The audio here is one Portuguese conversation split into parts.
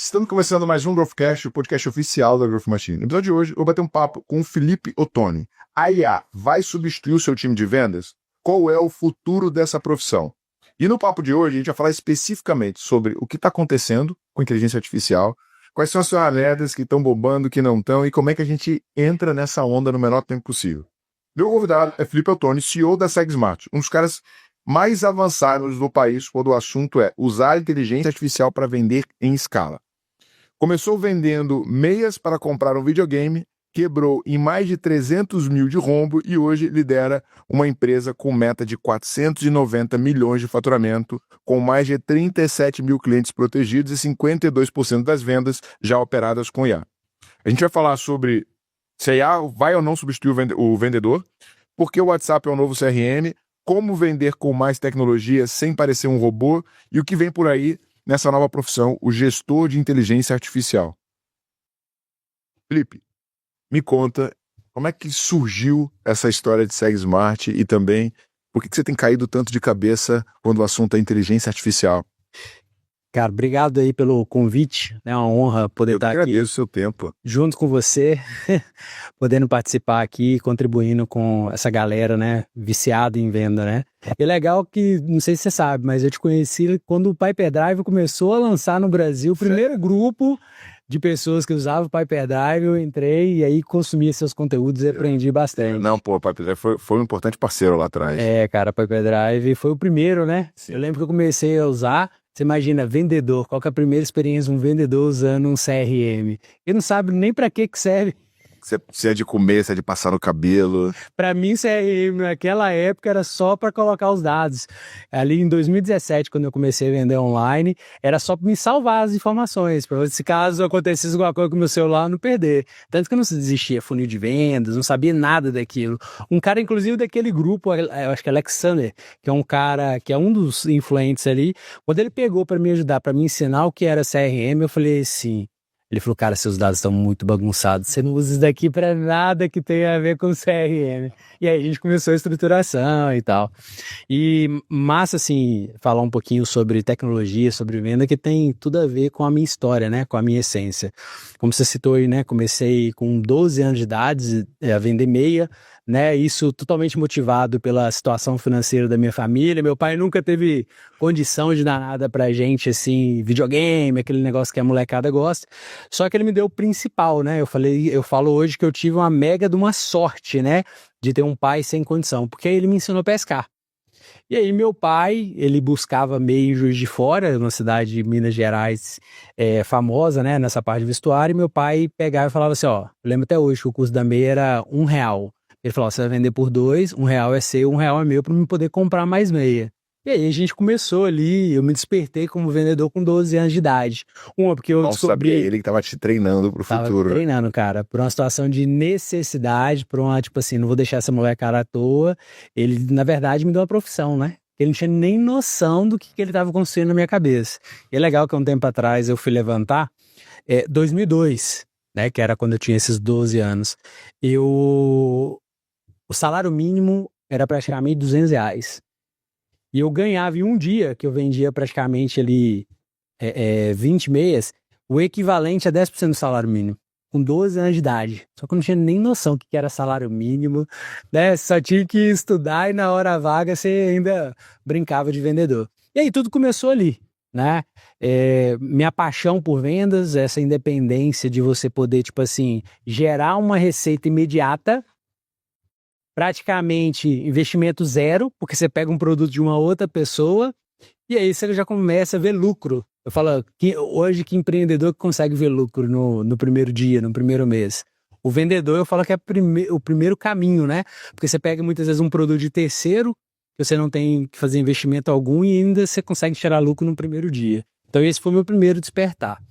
Estamos começando mais um Growthcast, o podcast oficial da Growth Machine. No episódio de hoje, eu vou bater um papo com o Felipe Ottoni. A IA vai substituir o seu time de vendas? Qual é o futuro dessa profissão? E no papo de hoje, a gente vai falar especificamente sobre o que está acontecendo com a inteligência artificial, quais são as ferramentas que estão bombando, que não estão, e como é que a gente entra nessa onda no menor tempo possível. Meu convidado é Felipe Ottoni, CEO da SegSmart, um dos caras mais avançados do país quando o assunto é usar a inteligência artificial para vender em escala. Começou vendendo meias para comprar um videogame, quebrou em mais de 300 mil de rombo e hoje lidera uma empresa com meta de 490 milhões de faturamento, com mais de 37 mil clientes protegidos e 52% das vendas já operadas com IA. A gente vai falar sobre se a IA vai ou não substituir o vendedor, porque o WhatsApp é o novo CRM, como vender com mais tecnologia sem parecer um robô e o que vem por aí nessa nova profissão, o gestor de inteligência artificial. Felipe, me conta como é que surgiu essa história de SegSmart e também por que você tem caído tanto de cabeça quando o assunto é inteligência artificial. Cara, obrigado aí pelo convite, é uma honra poder estar aqui. Eu agradeço o seu tempo. Junto com você, podendo participar aqui, contribuindo com essa galera, né, viciada em venda, né. E é legal que, não sei se você sabe, mas eu te conheci quando o Piperdrive começou a lançar no Brasil o primeiro grupo de pessoas que usavam o Piperdrive. Eu entrei e aí consumi seus conteúdos e aprendi bastante. Não, pô, o Piperdrive foi um importante parceiro lá atrás. É, cara, o Piperdrive foi o primeiro, né. Sim. Eu lembro que eu comecei a usar. Você imagina, vendedor, qual que é a primeira experiência de um vendedor usando um CRM? Ele não sabe nem para que serve. Se é de comer, se é de passar no cabelo. Para mim, CRM naquela época era só para colocar os dados. Ali em 2017, quando eu comecei a vender online, era só para me salvar as informações, para se caso acontecesse alguma coisa com o meu celular, eu não perder. Tanto que eu não desistia funil de vendas, não sabia nada daquilo. Um cara, inclusive, daquele grupo, eu acho que é Alexander, que é um cara, que é um dos influentes ali, quando ele pegou para me ajudar, para me ensinar o que era CRM, eu falei assim... Ele falou, cara, seus dados estão muito bagunçados, você não usa isso daqui para nada que tenha a ver com CRM. E aí a gente começou a estruturação e tal. E massa, assim, falar um pouquinho sobre tecnologia, sobre venda, que tem tudo a ver com a minha história, né, com a minha essência. Como você citou aí, né, comecei com 12 anos de idade a vender meia, né, isso totalmente motivado pela situação financeira da minha família. Meu pai nunca teve condição de dar nada pra gente, assim, videogame, aquele negócio que a molecada gosta. Só que ele me deu o principal, né? Eu falo hoje que eu tive uma mega de uma sorte, né? De ter um pai sem condição, porque ele me ensinou a pescar. E aí meu pai, ele buscava meio em Juiz de Fora, uma cidade de Minas Gerais famosa, né? Nessa parte de vestuário, e meu pai pegava e falava assim, ó, eu lembro até hoje que o custo da meia era R$1. Ele falou, você vai vender por 2, R$1 é seu, R$1 é meu, para eu poder comprar mais meia. E aí a gente começou ali, eu me despertei como vendedor com 12 anos de idade. Porque eu não descobri... sabia ele que tava te treinando pro futuro. Tava treinando, cara, por uma situação de necessidade, por uma, tipo assim, não vou deixar essa mulher cara à toa. Ele, na verdade, me deu uma profissão, né? Ele não tinha nem noção do que ele tava construindo na minha cabeça. E é legal que um tempo atrás eu fui levantar, 2002, né, que era quando eu tinha esses 12 anos, o salário mínimo era praticamente R$200. E eu ganhava em um dia, que eu vendia praticamente ali 20 meias, o equivalente a 10% do salário mínimo, com 12 anos de idade. Só que eu não tinha nem noção do que era salário mínimo, né? Só tinha que estudar e na hora vaga você ainda brincava de vendedor. E aí tudo começou ali, né? Minha paixão por vendas, essa independência de você poder, tipo assim, gerar uma receita imediata, praticamente investimento zero, porque você pega um produto de uma outra pessoa e aí você já começa a ver lucro. Eu falo que hoje que empreendedor que consegue ver lucro no primeiro dia, no primeiro mês. O vendedor, eu falo que é o primeiro caminho, né? Porque você pega muitas vezes um produto de terceiro, que você não tem que fazer investimento algum e ainda você consegue tirar lucro no primeiro dia. Então esse foi o meu primeiro despertar.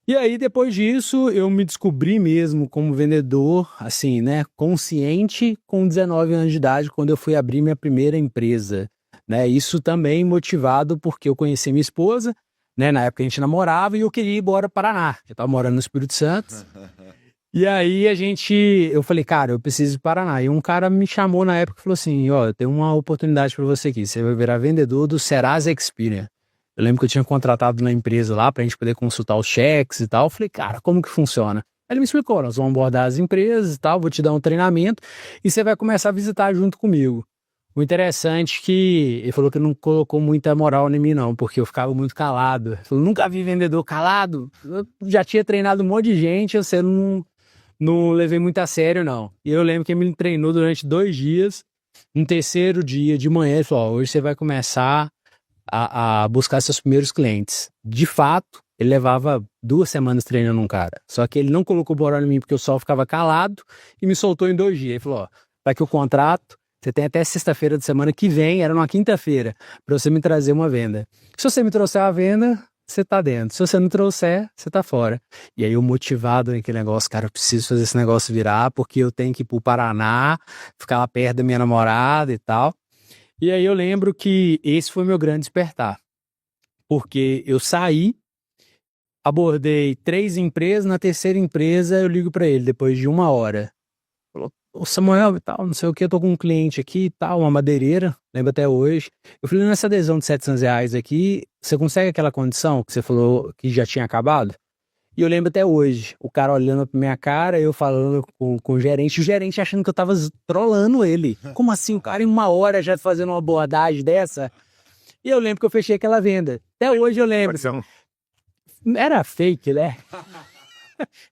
E aí, depois disso, eu me descobri mesmo como vendedor, assim, né, consciente, com 19 anos de idade, quando eu fui abrir minha primeira empresa, né, isso também motivado porque eu conheci minha esposa, né, na época a gente namorava e eu queria ir embora para o Paraná, eu estava morando no Espírito Santo, e aí eu falei, cara, eu preciso ir para o Paraná, e um cara me chamou na época e falou assim, ó, tem uma oportunidade para você aqui, você vai virar vendedor do Serasa Experian. Eu lembro que eu tinha contratado na empresa lá pra gente poder consultar os cheques e tal. Eu falei, cara, como que funciona? Aí ele me explicou, nós vamos abordar as empresas e tal, vou te dar um treinamento e você vai começar a visitar junto comigo. O interessante é que ele falou que não colocou muita moral em mim não, porque eu ficava muito calado. Ele falou, nunca vi vendedor calado. Eu já tinha treinado um monte de gente, você não levei muito a sério não. E eu lembro que ele me treinou durante 2 dias. No terceiro dia de manhã ele falou, ó, hoje você vai começar a buscar seus primeiros clientes. De fato, ele levava 2 semanas treinando um cara. Só que ele não colocou moral em mim porque eu só ficava calado e me soltou em 2 dias. Ele falou, ó, tá aqui o contrato, você tem até sexta-feira da semana que vem, era numa quinta-feira, para você me trazer uma venda. Se você me trouxer a venda, você tá dentro. Se você não trouxer, você tá fora. E aí eu motivado naquele negócio, cara, eu preciso fazer esse negócio virar porque eu tenho que ir pro Paraná, ficar lá perto da minha namorada e tal. E aí eu lembro que esse foi meu grande despertar. Porque eu saí, abordei 3 empresas, na terceira empresa eu ligo para ele depois de 1 hora. Falou, ô Samuel e tal, não sei o que, eu tô com um cliente aqui e tal, uma madeireira, lembro até hoje. Eu falei, nessa adesão de R$ 700 aqui, você consegue aquela condição que você falou que já tinha acabado? E eu lembro até hoje, o cara olhando pra minha cara, eu falando com o gerente achando que eu tava trolando ele. Como assim, o cara em 1 hora já fazendo uma abordagem dessa? E eu lembro que eu fechei aquela venda. Até hoje eu lembro. Era fake, né?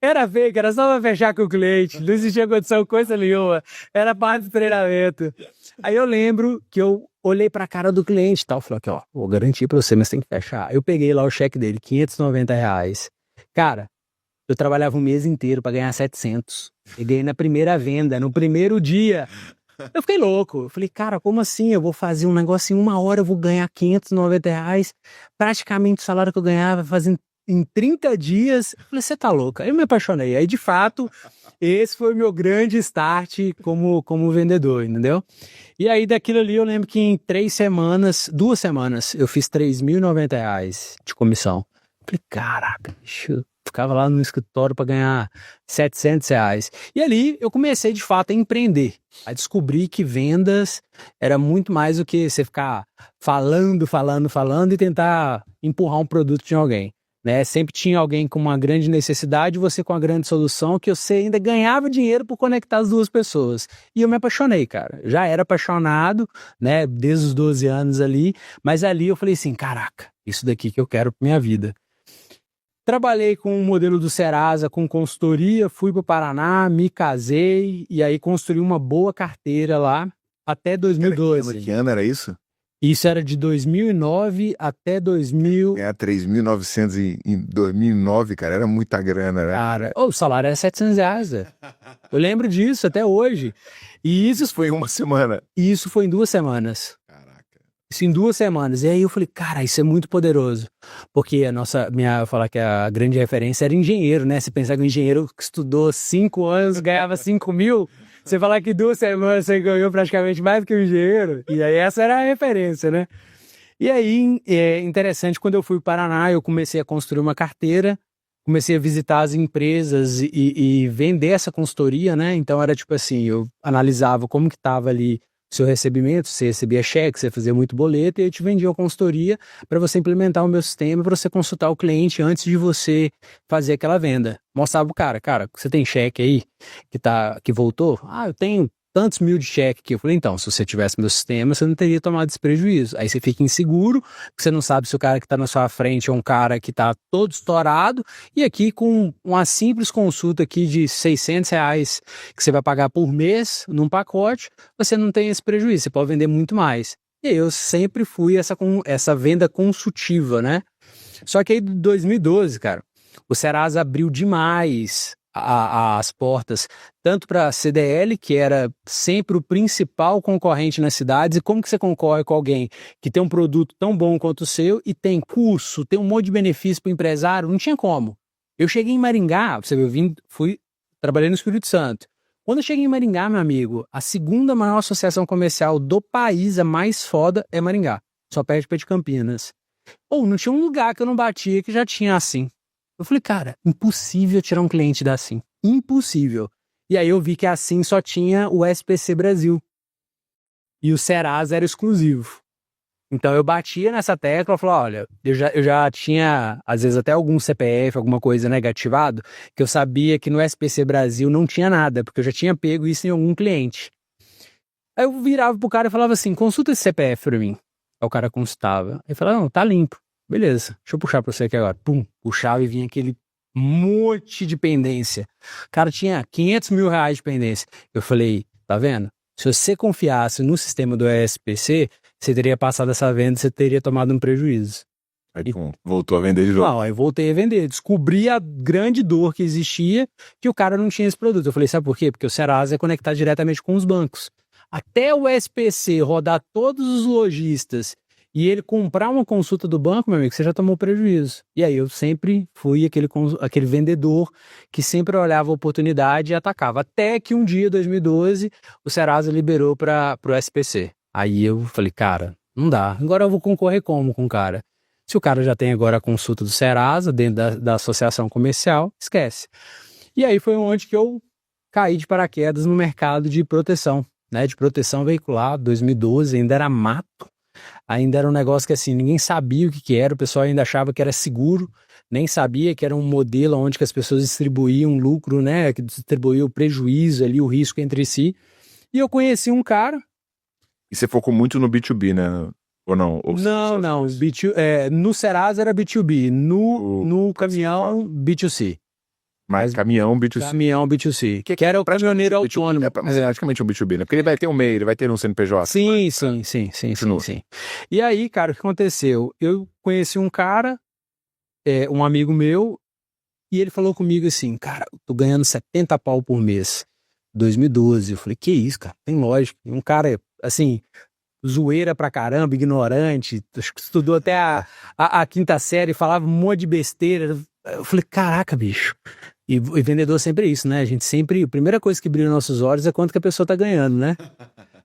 Era fake, era só pra fechar com o cliente. Não existia condição, coisa nenhuma. Era parte do treinamento. Aí eu lembro que eu olhei pra cara do cliente e tal. Falei aqui, ó, vou garantir pra você, mas tem que fechar. Aí eu peguei lá o cheque dele, R$ 590. Cara, eu trabalhava um mês inteiro pra ganhar 700. E ganhei na primeira venda, no primeiro dia. Eu fiquei louco. Eu falei, cara, como assim? Eu vou fazer um negócio em 1 hora, eu vou ganhar R$ 590. Praticamente o salário que eu ganhava fazendo em 30 dias. Eu falei, você tá louca? Aí eu me apaixonei. Aí, de fato, esse foi o meu grande start como vendedor, entendeu? E aí, daquilo ali, eu lembro que em 2 semanas, eu fiz R$ 3.090 de comissão. Falei, caraca, bicho, eu ficava lá no escritório para ganhar R$ 700. E ali eu comecei, de fato, a empreender, a descobrir que vendas era muito mais do que você ficar falando e tentar empurrar um produto de alguém. Né? Sempre tinha alguém com uma grande necessidade, você com uma grande solução, que você ainda ganhava dinheiro por conectar as 2 pessoas. E eu me apaixonei, cara. Já era apaixonado, né, desde os 12 anos ali, mas ali eu falei assim, caraca, isso daqui que eu quero pra minha vida. Trabalhei com o modelo do Serasa, com consultoria, fui para o Paraná, me casei e aí construí uma boa carteira lá até 2012. Que ano era isso? Isso era de 2009 até 2000. Ganhar 3.900 em 2009, cara, era muita grana, né? Cara, o salário era R$ 700. Eu lembro disso até hoje. E isso foi em 1 semana. Isso foi em 2 semanas. Isso em 2 semanas. E aí eu falei, cara, isso é muito poderoso. Porque eu falar que a grande referência era engenheiro, né? Se pensar que um engenheiro que estudou 5 anos ganhava 5 mil, você falar que 2 semanas você ganhou praticamente mais do que um engenheiro. E aí essa era a referência, né? E aí, é interessante, quando eu fui para o Paraná, eu comecei a construir uma carteira, comecei a visitar as empresas e vender essa consultoria, né? Então era tipo assim, eu analisava como que estava ali seu recebimento, você recebia cheque, você fazia muito boleto e eu te vendia a consultoria para você implementar o meu sistema, para você consultar o cliente antes de você fazer aquela venda. Mostrava o cara, você tem cheque aí que voltou? Ah, eu tenho tantos mil de cheque aqui. Eu falei, então, se você tivesse meu sistema, você não teria tomado esse prejuízo. Aí você fica inseguro, porque você não sabe se o cara que está na sua frente é um cara que está todo estourado, e aqui com uma simples consulta aqui de R$ 600 que você vai pagar por mês num pacote, você não tem esse prejuízo, você pode vender muito mais. E aí eu sempre fui essa venda consultiva, né? Só que aí em 2012, cara, o Serasa abriu demais as portas, tanto para a CDL, que era sempre o principal concorrente nas cidades, e como que você concorre com alguém que tem um produto tão bom quanto o seu e tem curso, tem um monte de benefício para o empresário, não tinha como. Eu cheguei em Maringá, você viu, trabalhei no Espírito Santo. Quando eu cheguei em Maringá, meu amigo, a segunda maior associação comercial do país, a mais foda, é Maringá. Só perde para de Campinas. Ou não tinha um lugar que eu não batia que já tinha assim. Eu falei, cara, impossível tirar um cliente da Assim. Impossível. E aí eu vi que a Assim só tinha o SPC Brasil. E o Serasa era exclusivo. Então eu batia nessa tecla e falava, olha, eu já tinha, às vezes, até algum CPF, alguma coisa negativado, que eu sabia que no SPC Brasil não tinha nada, porque eu já tinha pego isso em algum cliente. Aí eu virava pro cara e falava assim, consulta esse CPF pra mim. Aí o cara consultava. Aí falava, não, tá limpo. Beleza, deixa eu puxar pra você aqui agora. Pum, puxava e vinha aquele monte de pendência. O cara tinha 500 mil reais de pendência. Eu falei, tá vendo? Se você confiasse no sistema do SPC, você teria passado essa venda, você teria tomado um prejuízo. Aí, pum, voltou a vender de novo. Não, aí voltei a vender. Descobri a grande dor que existia, que o cara não tinha esse produto. Eu falei, sabe por quê? Porque o Serasa é conectado diretamente com os bancos. Até o SPC rodar todos os lojistas e ele comprar uma consulta do banco, meu amigo, você já tomou prejuízo. E aí eu sempre fui aquele vendedor que sempre olhava a oportunidade e atacava. Até que um dia, 2012, o Serasa liberou para o SPC. Aí eu falei, cara, não dá. Agora eu vou concorrer como com o cara? Se o cara já tem agora a consulta do Serasa dentro da associação comercial, esquece. E aí foi onde que eu caí de paraquedas no mercado de proteção, né? De proteção veicular, 2012, ainda era mato. Ainda era um negócio que assim, ninguém sabia o que era, o pessoal ainda achava que era seguro, nem sabia que era um modelo onde que as pessoas distribuíam lucro, né? Que distribuíam o prejuízo ali, o risco entre si. E eu conheci um cara. E você focou muito no B2B, né? Ou não? Ou Não. No Serasa era B2B, no caminhão B2C. Mas caminhão B2C. Caminhão B2C, que era o caminhoneiro autônomo. Mas é praticamente um B2B, né? Porque ele vai ter um MEI, ele vai ter um CNPJ. Sim. E aí, cara, o que aconteceu? Eu conheci um cara, um amigo meu, e ele falou comigo assim, cara, eu tô ganhando 70 pau por mês. 2012. Eu falei, que isso, cara? Tem lógica. Um cara, assim, zoeira pra caramba, ignorante, estudou até a quinta série, falava um monte de besteira. Eu falei, caraca, bicho. E vendedor sempre é isso, né? A gente sempre, a primeira coisa que brilha nos nossos olhos é quanto que a pessoa tá ganhando, né?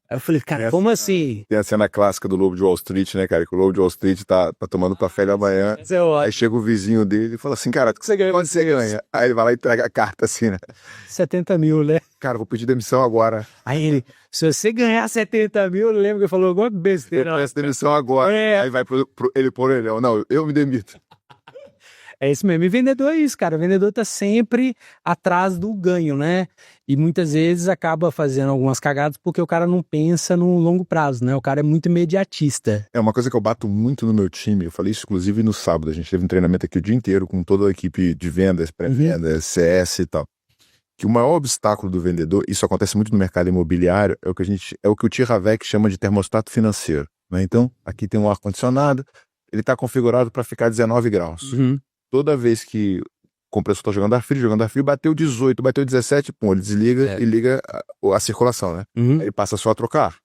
Aí eu falei, cara, como assim? Tem a cena clássica do Lobo de Wall Street, né, cara? Que o Lobo de Wall Street tá tomando café da manhã. Aí chega o vizinho dele e fala assim, cara, quanto você ganha? Aí ele vai lá e entrega a carta assim, né? 70 mil, né? Cara, vou pedir demissão agora. Aí ele, se você ganhar 70 mil, eu lembro que ele falou alguma besteira. Eu peço demissão agora. Aí vai ele por ele, não, eu me demito. É isso mesmo. E vendedor é isso, cara. O vendedor tá sempre atrás do ganho, né? E muitas vezes acaba fazendo algumas cagadas porque o cara não pensa no longo prazo, né? O cara é muito imediatista. É uma coisa que eu bato muito no meu time. Eu falei isso inclusive no sábado. A gente teve um treinamento aqui o dia inteiro com toda a equipe de vendas, pré-vendas, CS e tal. Que o maior obstáculo do vendedor, isso acontece muito no mercado imobiliário, é o que o Tiravec chama de termostato financeiro, né? Então, aqui tem um ar-condicionado, ele está configurado para ficar 19 graus. Toda vez que o compressor está jogando ar frio, bateu 18, bateu 17, pum, ele desliga e liga a circulação, né? Aí ele passa só a trocar.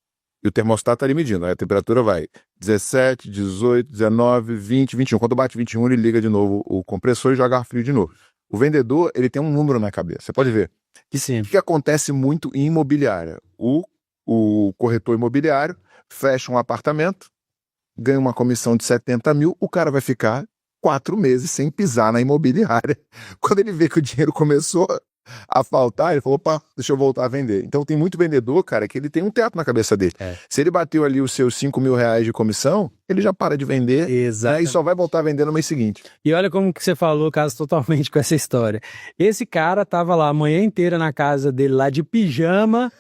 E o termostato está ali medindo, aí a temperatura vai 17, 18, 19, 20, 21. Quando bate 21, ele liga de novo o compressor e joga ar frio de novo. O vendedor, ele tem um número na cabeça, você pode ver. Sim. O que acontece muito em imobiliária? O corretor imobiliário fecha um apartamento, ganha uma comissão de 70 mil, o cara vai ficar 4 meses sem pisar na imobiliária. Quando ele vê que o dinheiro começou a faltar, ele falou, opa, deixa eu voltar a vender. Então tem muito vendedor, cara, que ele tem um teto na cabeça dele. Se ele bateu ali os seus 5 mil reais de comissão, ele já para de vender. Né, e só vai voltar a vender no mês seguinte. E olha como que você falou, caso totalmente com essa história. Esse cara tava lá a manhã inteira na casa dele, lá de pijama,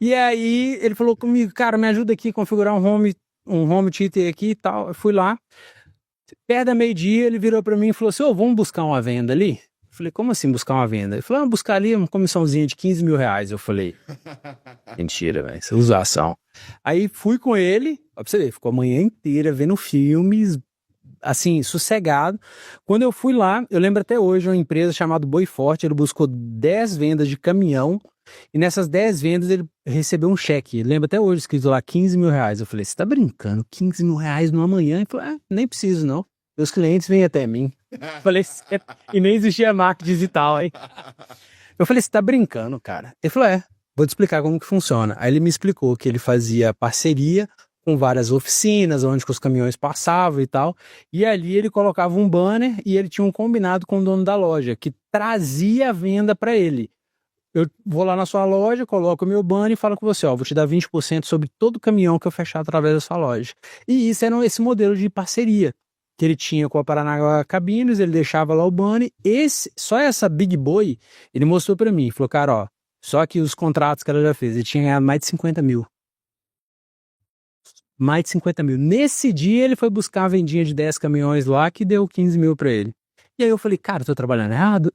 e aí ele falou comigo, cara, me ajuda aqui a configurar um home theater aqui e tal. Eu fui lá. Perto da meio-dia, ele virou pra mim e falou assim, vamos buscar uma venda ali? Eu falei, como assim buscar uma venda? Ele falou, vamos buscar ali uma comissãozinha de 15 mil reais. Eu falei, mentira, velho, isso é usação. Aí fui com ele, ó, pra você ver, ficou a manhã inteira vendo filmes, assim, sossegado. Quando eu fui lá, eu lembro até hoje, uma empresa chamada Boi Forte, ele buscou 10 vendas de caminhão, e nessas 10 vendas ele recebeu um cheque. Lembra até hoje, escrito lá 15 mil reais. Eu falei, você tá brincando? 15 mil reais numa manhã? Ele falou, nem preciso não. Meus clientes vêm até mim. Eu falei, e nem existia marketing digital, hein? Eu falei, você tá brincando, cara? Ele falou, vou te explicar como que funciona. Aí ele me explicou que ele fazia parceria com várias oficinas, onde os caminhões passavam e tal. E ali ele colocava um banner e ele tinha um combinado com o dono da loja, que trazia a venda para ele. eu vou lá na sua loja, coloco o meu banner e falo com você, ó, vou te dar 20% sobre todo caminhão que eu fechar através da sua loja. E isso era esse modelo de parceria que ele tinha com a Paranaguá Cabines, ele deixava lá o banner. Só essa Big Boy, ele mostrou pra mim, falou, cara, ó, só que os contratos que ela já fez, ele tinha ganhado mais de 50 mil. Mais de 50 mil. Nesse dia, ele foi buscar a vendinha de 10 caminhões lá, que deu 15 mil pra ele. E aí eu falei, cara, tô trabalhando errado.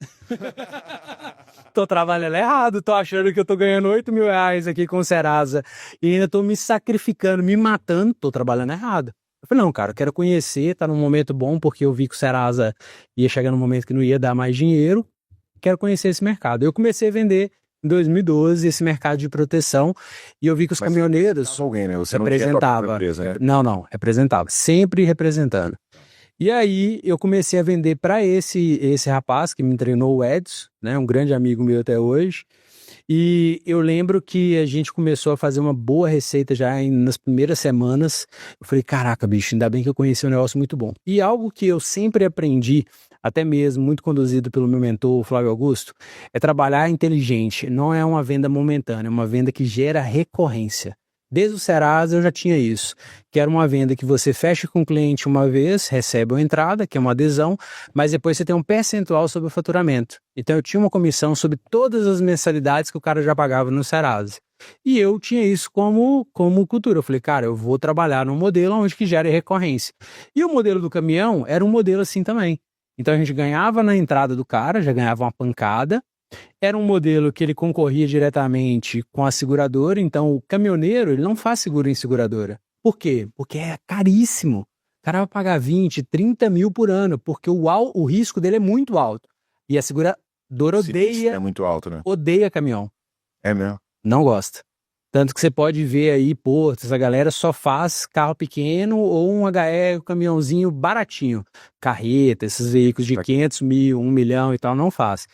Tô trabalhando errado, tô achando que eu tô ganhando 8 mil reais aqui com o Serasa e ainda tô me sacrificando, me matando, tô trabalhando errado. Eu falei, não, cara, eu quero conhecer, tá num momento bom, porque eu vi que o Serasa ia chegar num momento que não ia dar mais dinheiro, quero conhecer esse mercado. Eu comecei a vender em 2012 esse mercado de proteção e eu vi que os caminhoneiros alguém, né? Você representava. Não tinha empresa, né? Não, representava, sempre representando. E aí eu comecei a vender para esse rapaz que me treinou, o Edson, né, um grande amigo meu até hoje. E eu lembro que a gente começou a fazer uma boa receita já nas primeiras semanas. Eu falei, caraca, bicho, ainda bem que eu conheci um negócio muito bom. E algo que eu sempre aprendi, até mesmo muito conduzido pelo meu mentor, o Flávio Augusto, é trabalhar inteligente. Não é uma venda momentânea, é uma venda que gera recorrência. Desde o Serasa eu já tinha isso, que era uma venda que você fecha com o cliente uma vez, recebe uma entrada, que é uma adesão, mas depois você tem um percentual sobre o faturamento. Então eu tinha uma comissão sobre todas as mensalidades que o cara já pagava no Serasa. E eu tinha isso como cultura. Eu falei, cara, eu vou trabalhar num modelo onde que gere recorrência. E o modelo do caminhão era um modelo assim também. Então a gente ganhava na entrada do cara, já ganhava uma pancada. Era um modelo que ele concorria diretamente com a seguradora, então o caminhoneiro ele não faz seguro em seguradora. Por quê? Porque é caríssimo. O cara vai pagar 20, 30 mil por ano, porque o risco dele é muito alto. E a seguradora odeia, É muito alto, né? odeia caminhão. É mesmo. Não gosta. Tanto que você pode ver aí, pô, essa galera só faz carro pequeno ou um HE, um caminhãozinho baratinho. Carreta, esses veículos de 500 mil, 1 milhão e tal, não faz.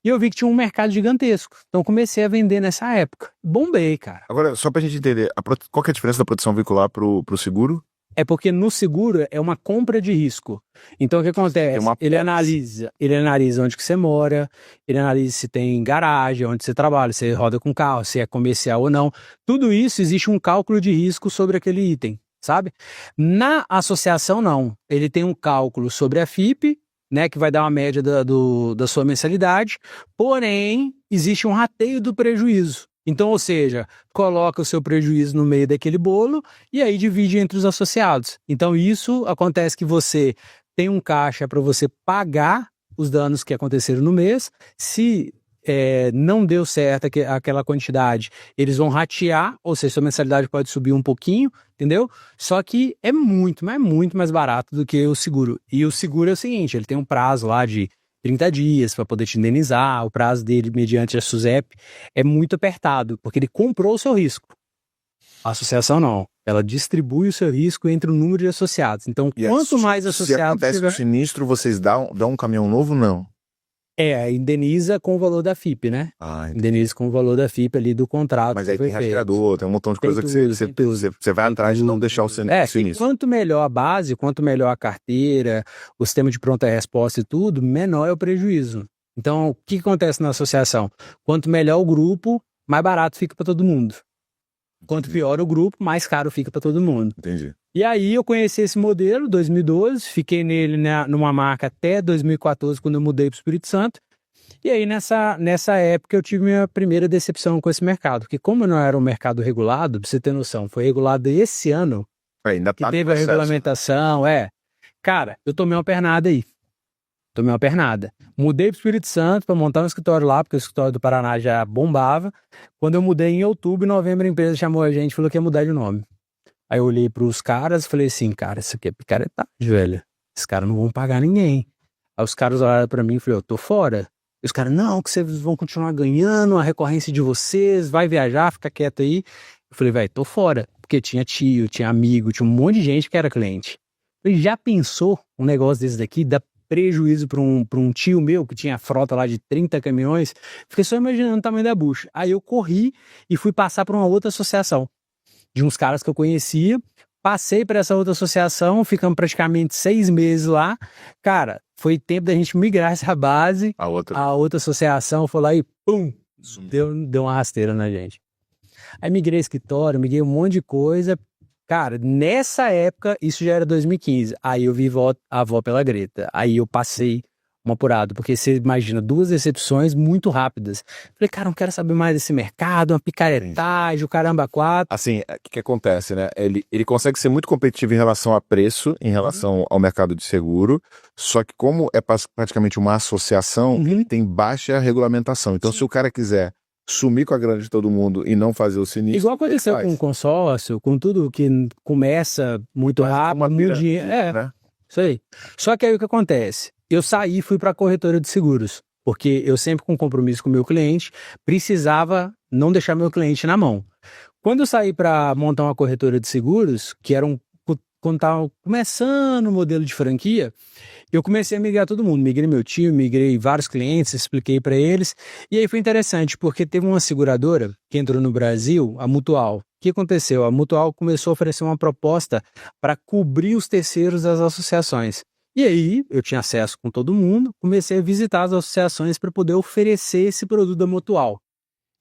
E eu vi que tinha um mercado gigantesco. Então comecei a vender nessa época. Bombei, cara. Agora, só pra gente entender, qual que é a diferença da proteção veicular pro seguro? É porque no seguro é uma compra de risco. Então o que acontece? Ele analisa onde que você mora, ele analisa se tem garagem, onde você trabalha, se roda com carro, se é comercial ou não. Tudo isso existe um cálculo de risco sobre aquele item, sabe? Na associação não. Ele tem um cálculo sobre a FIP, né, que vai dar uma média da sua mensalidade, porém, existe um rateio do prejuízo. Então, ou seja, coloca o seu prejuízo no meio daquele bolo e aí divide entre os associados. Então, isso acontece que você tem um caixa para você pagar os danos que aconteceram no mês. Se não deu certo aquela quantidade, eles vão ratear, ou seja, sua mensalidade pode subir um pouquinho, entendeu? Só que é muito, mas muito mais barato do que o seguro. E o seguro é o seguinte, ele tem um prazo lá de 30 dias para poder te indenizar, o prazo dele mediante a SUSEP é muito apertado, porque ele comprou o seu risco. A associação não, ela distribui o seu risco entre o número de associados. Então, quanto mais associados... Se acontece o sinistro, vocês dão um caminhão novo, não? Indeniza com o valor da FIP, né? Indeniza com o valor da FIP ali do contrato. Mas aí tem rastreador, tem um montão de coisa que você vai atrás de não deixar o sinistro. Quanto melhor a base, quanto melhor a carteira, o sistema de pronta-resposta e tudo, menor é o prejuízo. Então, o que acontece na associação? Quanto melhor o grupo, mais barato fica para todo mundo. Quanto pior o grupo, mais caro fica para todo mundo. Entendi. E aí eu conheci esse modelo, 2012, fiquei nele numa marca até 2014, quando eu mudei para o Espírito Santo. E aí nessa época eu tive minha primeira decepção com esse mercado, porque como não era um mercado regulado, pra você ter noção, foi regulado esse ano, ainda que teve a regulamentação, cara, eu tomei uma pernada aí. Mudei para o Espírito Santo para montar um escritório lá, porque o escritório do Paraná já bombava. Quando eu mudei em outubro, novembro, a empresa chamou a gente e falou que ia mudar de nome. Aí eu olhei pros caras e falei assim, cara, isso aqui é picaretagem, velho. Esses caras não vão pagar ninguém. Aí os caras olharam pra mim e falaram, eu tô fora. E os caras, não, que vocês vão continuar ganhando, a recorrência de vocês, vai viajar, fica quieto aí. Eu falei, velho, tô fora. Porque tinha tio, tinha amigo, tinha um monte de gente que era cliente. Eu falei, já pensou um negócio desse daqui, dá prejuízo pra um tio meu, que tinha frota lá de 30 caminhões? Fiquei só imaginando o tamanho da bucha. Aí eu corri e fui passar pra uma outra associação. De uns caras que eu conhecia, passei para essa outra associação, ficamos praticamente 6 meses lá. Cara, foi tempo da gente migrar essa base. A outra associação foi lá e pum, deu uma rasteira na gente. Aí migrei escritório, migrei um monte de coisa. Cara, nessa época, isso já era 2015. Aí eu vi a avó pela Greta. Aí eu passei um apurado, porque você imagina, 2 decepções muito rápidas. Falei, cara, não quero saber mais desse mercado, uma picaretagem, o caramba, 4. Assim, o que acontece, né? Ele consegue ser muito competitivo em relação a preço, em relação ao mercado de seguro, só que como é praticamente uma associação, ele tem baixa regulamentação. Então, se o cara quiser sumir com a grana de todo mundo e não fazer o sinistro... Igual aconteceu com o consórcio, com tudo que começa muito rápido, muito dinheiro. né? Isso aí. Só que aí o que acontece? Eu saí e fui para a corretora de seguros, porque eu sempre com compromisso com o meu cliente, precisava não deixar meu cliente na mão. Quando eu saí para montar uma corretora de seguros, que era quando estava começando o modelo de franquia, eu comecei a migrar todo mundo. Migrei meu tio, migrei vários clientes, expliquei para eles. E aí foi interessante, porque teve uma seguradora que entrou no Brasil, a Mutual. O que aconteceu? A Mutual começou a oferecer uma proposta para cobrir os terceiros das associações. E aí, eu tinha acesso com todo mundo, comecei a visitar as associações para poder oferecer esse produto da Mutual.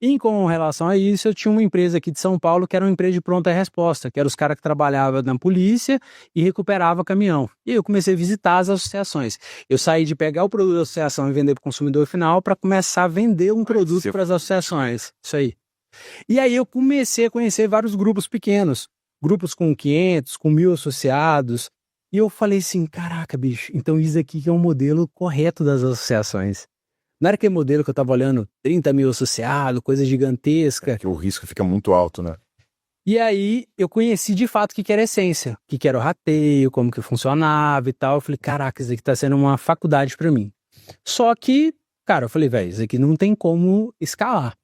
E com relação a isso, eu tinha uma empresa aqui de São Paulo que era uma empresa de pronta resposta, que eram os caras que trabalhavam na polícia e recuperavam caminhão. E eu comecei a visitar as associações. Eu saí de pegar o produto da associação e vender para o consumidor final para começar a vender um produto para as associações. Isso aí. E aí eu comecei a conhecer vários grupos pequenos, grupos com 500, com 1.000 associados. E eu falei assim, caraca, bicho, então isso aqui que é um modelo correto das associações. Não era aquele modelo que eu tava olhando 30.000 associados, coisa gigantesca. Que o risco fica muito alto, né? E aí eu conheci de fato o que era essência, o que era o rateio, como que funcionava e tal. Eu falei, caraca, isso aqui tá sendo uma faculdade para mim. Só que, cara, eu falei, velho, isso aqui não tem como escalar.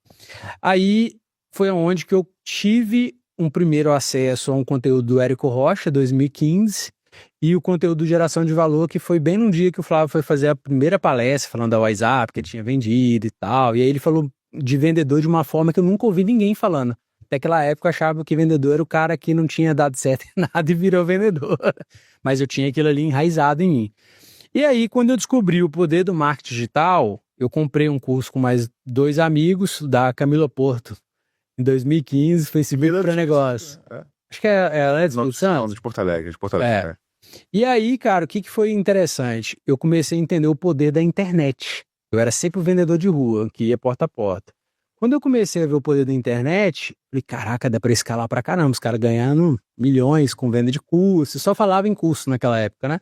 Aí foi onde que eu tive um primeiro acesso a um conteúdo do Érico Rocha, 2015, e o conteúdo de geração de valor, que foi bem num dia que o Flávio foi fazer a primeira palestra, falando da WhatsApp, que ele tinha vendido e tal. E aí ele falou de vendedor de uma forma que eu nunca ouvi ninguém falando. Até aquela época eu achava que vendedor era o cara que não tinha dado certo em nada e virou vendedor. Mas eu tinha aquilo ali enraizado em mim. E aí, quando eu descobri o poder do marketing digital, eu comprei um curso com mais 2 amigos da Camila Porto, em 2015, Facebook para negócio. Acho que ela é de Espírito Santo? De Porto Alegre, de Porto Alegre. É. E aí, cara, o que foi interessante? Eu comecei a entender o poder da internet. Eu era sempre o vendedor de rua, que ia porta a porta. Quando eu comecei a ver o poder da internet, falei, caraca, dá pra escalar pra caramba. Os caras ganhando milhões com venda de curso. Só falava em curso naquela época, né?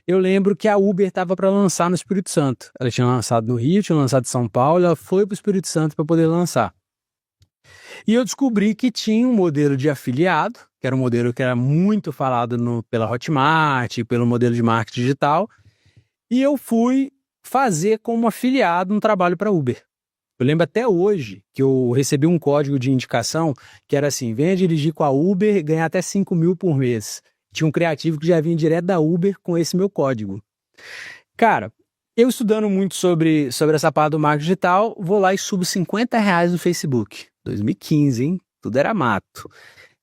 Eu lembro que a Uber estava para lançar no Espírito Santo. Ela tinha lançado no Rio, tinha lançado em São Paulo, ela foi para o Espírito Santo para poder lançar. E eu descobri que tinha um modelo de afiliado, que era um modelo que era muito falado pela Hotmart, pelo modelo de marketing digital, e eu fui fazer como afiliado um trabalho para Uber. Eu lembro até hoje que eu recebi um código de indicação que era assim, venha dirigir com a Uber e ganhar até 5.000 por mês. Tinha um criativo que já vinha direto da Uber com esse meu código. Cara, eu estudando muito sobre essa parte do marketing digital, vou lá e subo R$50 no Facebook. 2015, hein? Tudo era mato.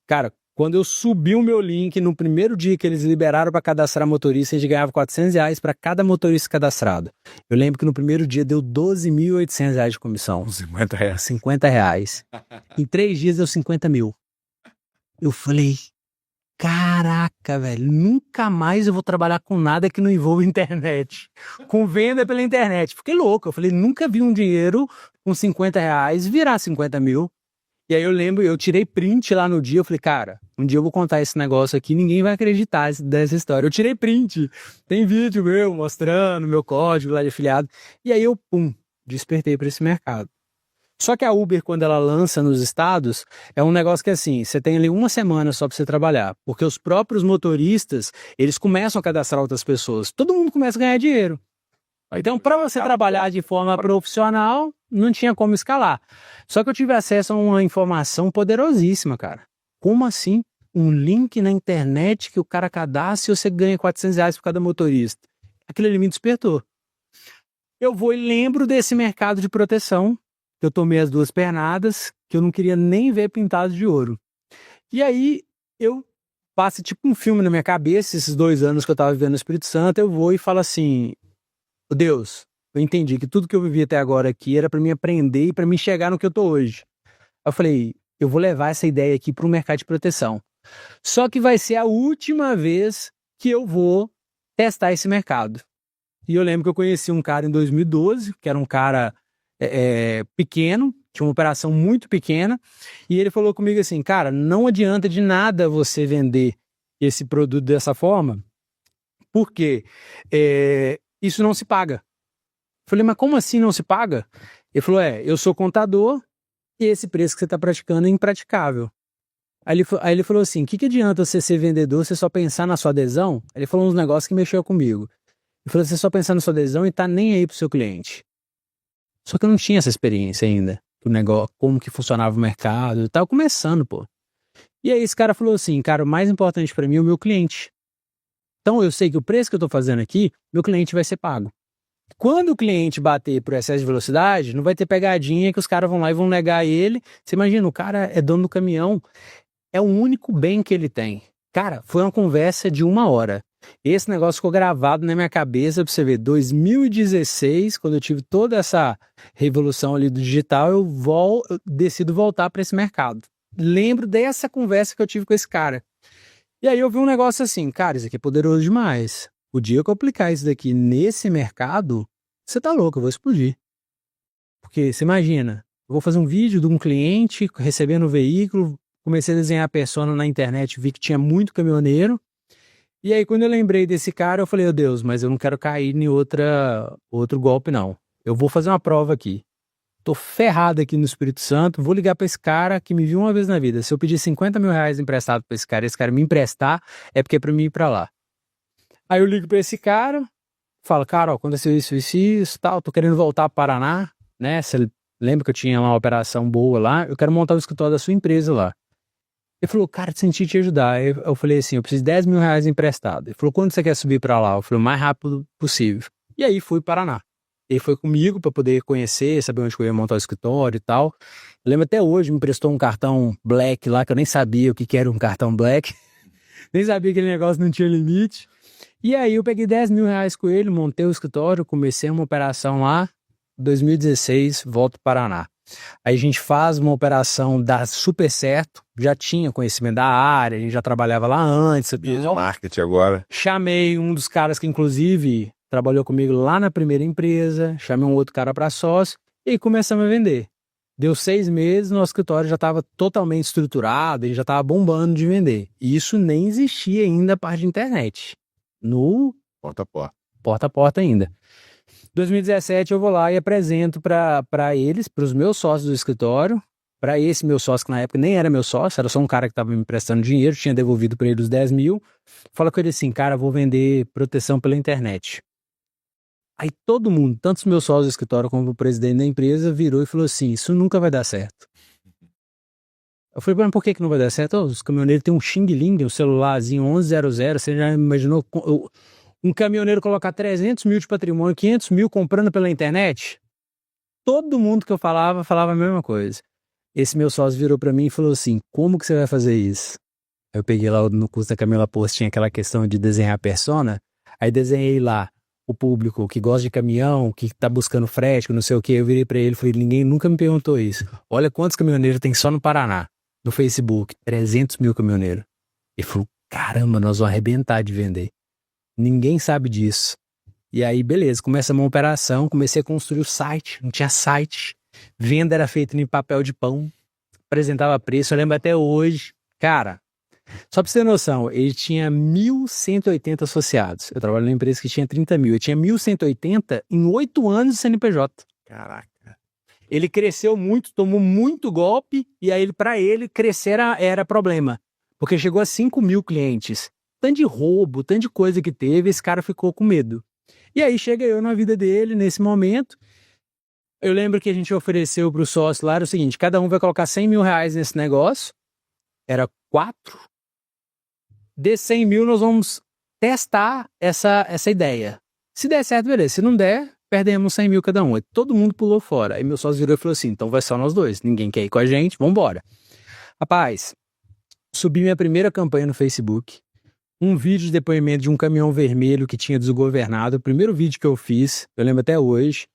Cara, quando eu subi o meu link no primeiro dia que eles liberaram para cadastrar motorista, a gente ganhava R$400 para cada motorista cadastrado. Eu lembro que no primeiro dia deu R$12.800 de comissão. R$50. R$50. Em 3 dias deu 50 mil. Eu falei, caraca, velho, nunca mais eu vou trabalhar com nada que não envolva internet. Com venda pela internet. Fiquei louco. Eu falei, nunca vi um dinheiro com R$50 virar 50 mil. E aí eu lembro, eu tirei print lá no dia, eu falei, cara, um dia eu vou contar esse negócio aqui, ninguém vai acreditar dessa história. Eu tirei print, tem vídeo meu mostrando meu código lá de afiliado. E aí eu, despertei para esse mercado. Só que a Uber, quando ela lança nos estados, é um negócio que assim, você tem ali 1 semana só para você trabalhar, porque os próprios motoristas, eles começam a cadastrar outras pessoas, todo mundo começa a ganhar dinheiro. Então, para você trabalhar de forma profissional, não tinha como escalar. Só que eu tive acesso a uma informação poderosíssima, cara. Como assim? Um link na internet que o cara cadastra e você ganha R$400 por cada motorista. Aquilo ali me despertou. Eu vou e lembro desse mercado de proteção, que eu tomei as 2 pernadas, que eu não queria nem ver pintado de ouro. E aí, eu passo tipo um filme na minha cabeça, esses 2 anos que eu estava vivendo no Espírito Santo, eu vou e falo assim, Deus, eu entendi que tudo que eu vivi até agora aqui era para mim aprender e para mim chegar no que eu tô hoje. Eu falei, eu vou levar essa ideia aqui para o mercado de proteção. Só que vai ser a última vez que eu vou testar esse mercado. E eu lembro que eu conheci um cara em 2012, que era um cara pequeno, tinha uma operação muito pequena, e ele falou comigo assim, cara, não adianta de nada você vender esse produto dessa forma, porque isso não se paga. Eu falei, mas como assim não se paga? Ele falou, eu sou contador e esse preço que você está praticando é impraticável. Aí ele falou assim, o que adianta você ser vendedor, você só pensar na sua adesão? Ele falou uns negócios que mexeu comigo. Ele falou, você só pensar na sua adesão e tá nem aí pro seu cliente. Só que eu não tinha essa experiência ainda, do negócio, como que funcionava o mercado, eu tava começando, pô. E aí esse cara falou assim, cara, o mais importante para mim é o meu cliente. Então eu sei que o preço que eu tô fazendo aqui, meu cliente vai ser pago. Quando o cliente bater por excesso de velocidade, não vai ter pegadinha que os caras vão lá e vão negar ele. Você imagina, o cara é dono do caminhão, é o único bem que ele tem. Cara, foi uma conversa de 1 hora. Esse negócio ficou gravado na minha cabeça pra você ver. 2016, quando eu tive toda essa revolução ali do digital, eu decido voltar para esse mercado. Lembro dessa conversa que eu tive com esse cara. E aí eu vi um negócio assim, cara, isso aqui é poderoso demais. O dia que eu aplicar isso daqui nesse mercado, você tá louco, eu vou explodir. Porque você imagina, eu vou fazer um vídeo de um cliente recebendo o veículo, comecei a desenhar a persona na internet, vi que tinha muito caminhoneiro. E aí, quando eu lembrei desse cara, eu falei, oh Deus, mas eu não quero cair em outro golpe, não. Eu vou fazer uma prova aqui. Tô ferrado aqui no Espírito Santo, vou ligar pra esse cara que me viu uma vez na vida. Se eu pedir 50 mil reais emprestado pra esse cara me emprestar, é porque é pra mim ir pra lá. Aí eu ligo pra esse cara, falo, cara, ó, aconteceu isso, tal, tô querendo voltar pro Paraná, né? Você lembra que eu tinha uma operação boa lá? Eu quero montar o escritório da sua empresa lá. Ele falou, cara, senti te ajudar. Eu falei assim, eu preciso de 10 mil reais emprestado. Ele falou, quando você quer subir pra lá? Eu falei, o mais rápido possível. E aí fui para Paraná. Ele foi comigo para poder conhecer, saber onde eu ia montar o escritório e tal. Eu lembro até hoje, me emprestou um cartão Black lá, que eu nem sabia o que era um cartão Black. Nem sabia que aquele negócio não tinha limite. E aí eu peguei 10 mil reais com ele, montei o escritório, comecei uma operação lá. 2016, volto para Paraná. Aí a gente faz uma operação, dá super certo, já tinha conhecimento da área, a gente já trabalhava lá antes. Isso, marketing agora. Chamei um dos caras que inclusive trabalhou comigo lá na primeira empresa, chamei um outro cara para sócio e começamos a vender. Deu 6 meses, nosso escritório já estava totalmente estruturado, ele já estava bombando de vender. E isso nem existia ainda a parte de internet. No Porta a porta. Porta a porta ainda. 2017 eu vou lá e apresento para eles, para os meus sócios do escritório, para esse meu sócio que na época nem era meu sócio, era só um cara que estava me emprestando dinheiro, tinha devolvido para ele os 10 mil. Fala com ele assim, cara, vou vender proteção pela internet. Aí todo mundo, tanto os meus sócios do escritório como o presidente da empresa, virou e falou assim, isso nunca vai dar certo. Eu falei, mas por que não vai dar certo? Os caminhoneiros têm um Xing Ling, um celularzinho 1100, você já imaginou um caminhoneiro colocar 300 mil de patrimônio, 500 mil comprando pela internet? Todo mundo que eu falava a mesma coisa. Esse meu sócio virou pra mim e falou assim, como que você vai fazer isso? Eu peguei lá no curso da Camila Post, tinha aquela questão de desenhar a persona, aí desenhei lá o público que gosta de caminhão, que tá buscando frete, não sei o que, eu virei pra ele e falei, ninguém nunca me perguntou isso. Olha quantos caminhoneiros tem só no Paraná, no Facebook, 300 mil caminhoneiros. Ele falou, caramba, nós vamos arrebentar de vender. Ninguém sabe disso. E aí, beleza, começa uma operação, comecei a construir o site, não tinha site, venda era feita em papel de pão, apresentava preço, eu lembro até hoje. Cara, só pra você ter noção, ele tinha 1.180 associados. Eu trabalho numa empresa que tinha 30 mil, ele tinha 1.180 em 8 anos de CNPJ. Caraca. Ele cresceu muito, tomou muito golpe, e aí para ele crescer era problema, porque chegou a 5 mil clientes. Tanto de roubo, tanto de coisa que teve, esse cara ficou com medo. E aí chega eu na vida dele, nesse momento. Eu lembro que a gente ofereceu para o sócio lá, era o seguinte, cada um vai colocar 100 mil reais nesse negócio. Era 4. Desses 100 mil nós vamos testar essa ideia. Se der certo, beleza. Se não der, perdemos 100 mil cada um. Aí todo mundo pulou fora. Aí meu sócio virou e falou assim, então vai só nós dois. Ninguém quer ir com a gente, vambora. Rapaz, subi minha primeira campanha no Facebook. um vídeo de depoimento de um caminhão vermelho que tinha desgovernado, o primeiro vídeo que eu fiz, eu lembro até hoje,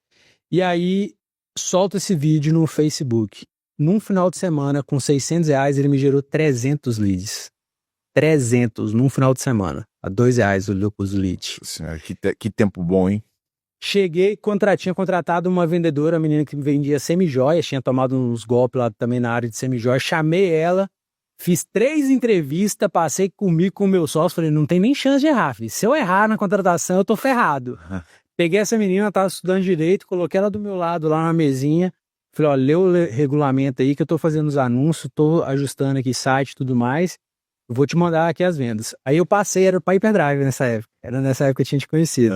e aí solto esse vídeo no Facebook. Num final de semana, com R$600, ele me gerou 300 leads. 300 num final de semana. A R$2 os leads. Senhora, que tempo bom, hein? Cheguei, tinha contratado uma vendedora, a menina que vendia semijoias, tinha tomado uns golpes lá também na área de semijoias, chamei ela, fiz 3 entrevistas, passei comigo com o meu sócio, falei, não tem nem chance de errar, filho. Se eu errar na contratação, eu tô ferrado. Peguei essa menina, ela tava estudando direito, coloquei ela do meu lado lá na mesinha, falei, ó, lê o regulamento aí que eu tô fazendo os anúncios, tô ajustando aqui site e tudo mais, eu vou te mandar aqui as vendas. Aí eu passei, era para Hyperdrive nessa época, era nessa época que eu tinha te conhecido.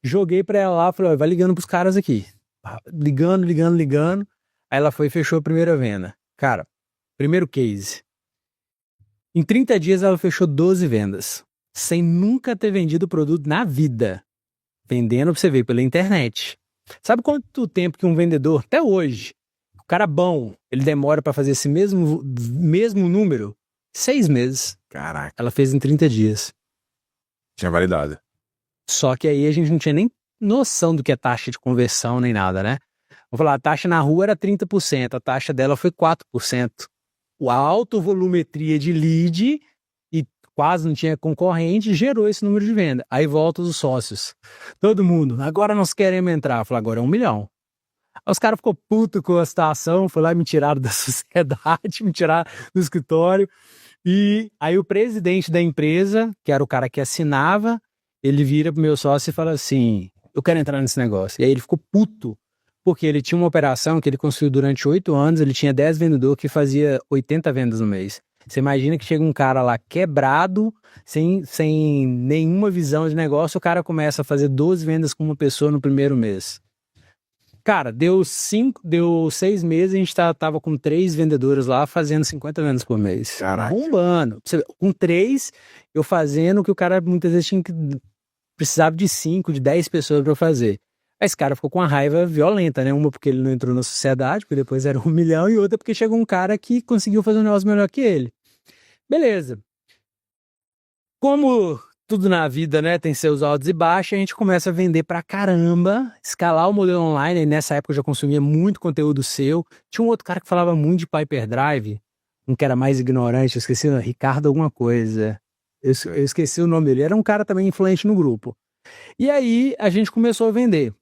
Joguei pra ela lá, falei, ó, vai ligando pros caras aqui. Ligando. Aí ela foi e fechou a primeira venda. Cara, primeiro case. Em 30 dias ela fechou 12 vendas, sem nunca ter vendido o produto na vida. Vendendo pra você ver pela internet. Sabe quanto tempo que um vendedor, até hoje, o cara bom, ele demora pra fazer esse mesmo número? 6 meses. Caraca. Ela fez em 30 dias. Tinha validade. Só que aí a gente não tinha nem noção do que é taxa de conversão nem nada, né? Vamos falar, a taxa na rua era 30%, a taxa dela foi 4%. A autovolumetria de lead e quase não tinha concorrente, gerou esse número de venda. Aí volta os sócios. Todo mundo, agora nós queremos entrar. Eu falei, agora é 1 milhão. Aí os caras ficou puto com a situação, foi lá e me tiraram da sociedade, me tiraram do escritório. E aí o presidente da empresa, que era o cara que assinava, ele vira pro meu sócio e fala assim, eu quero entrar nesse negócio. E aí ele ficou puto, porque ele tinha uma operação que ele construiu durante 8 anos, ele tinha 10 vendedores que fazia 80 vendas no mês. Você imagina que chega um cara lá quebrado, sem nenhuma visão de negócio, o cara começa a fazer 12 vendas com uma pessoa no primeiro mês. Cara, deu 6 meses, a gente tava com 3 vendedores lá fazendo 50 vendas por mês. Caraca. Bombando. Com 3, eu fazendo o que o cara muitas vezes precisava de 5, de 10 pessoas para fazer. Aí esse cara ficou com uma raiva violenta, né? Uma porque ele não entrou na sociedade, porque depois era 1 milhão, e outra porque chegou um cara que conseguiu fazer um negócio melhor que ele. Beleza. Como tudo na vida, né, tem seus altos e baixos, a gente começa a vender pra caramba, escalar o modelo online, e nessa época eu já consumia muito conteúdo seu. Tinha um outro cara que falava muito de Hyperdrive, um que era mais ignorante, eu esqueci, Ricardo alguma coisa. Eu esqueci o nome dele, era um cara também influente no grupo. E aí a gente começou a vender.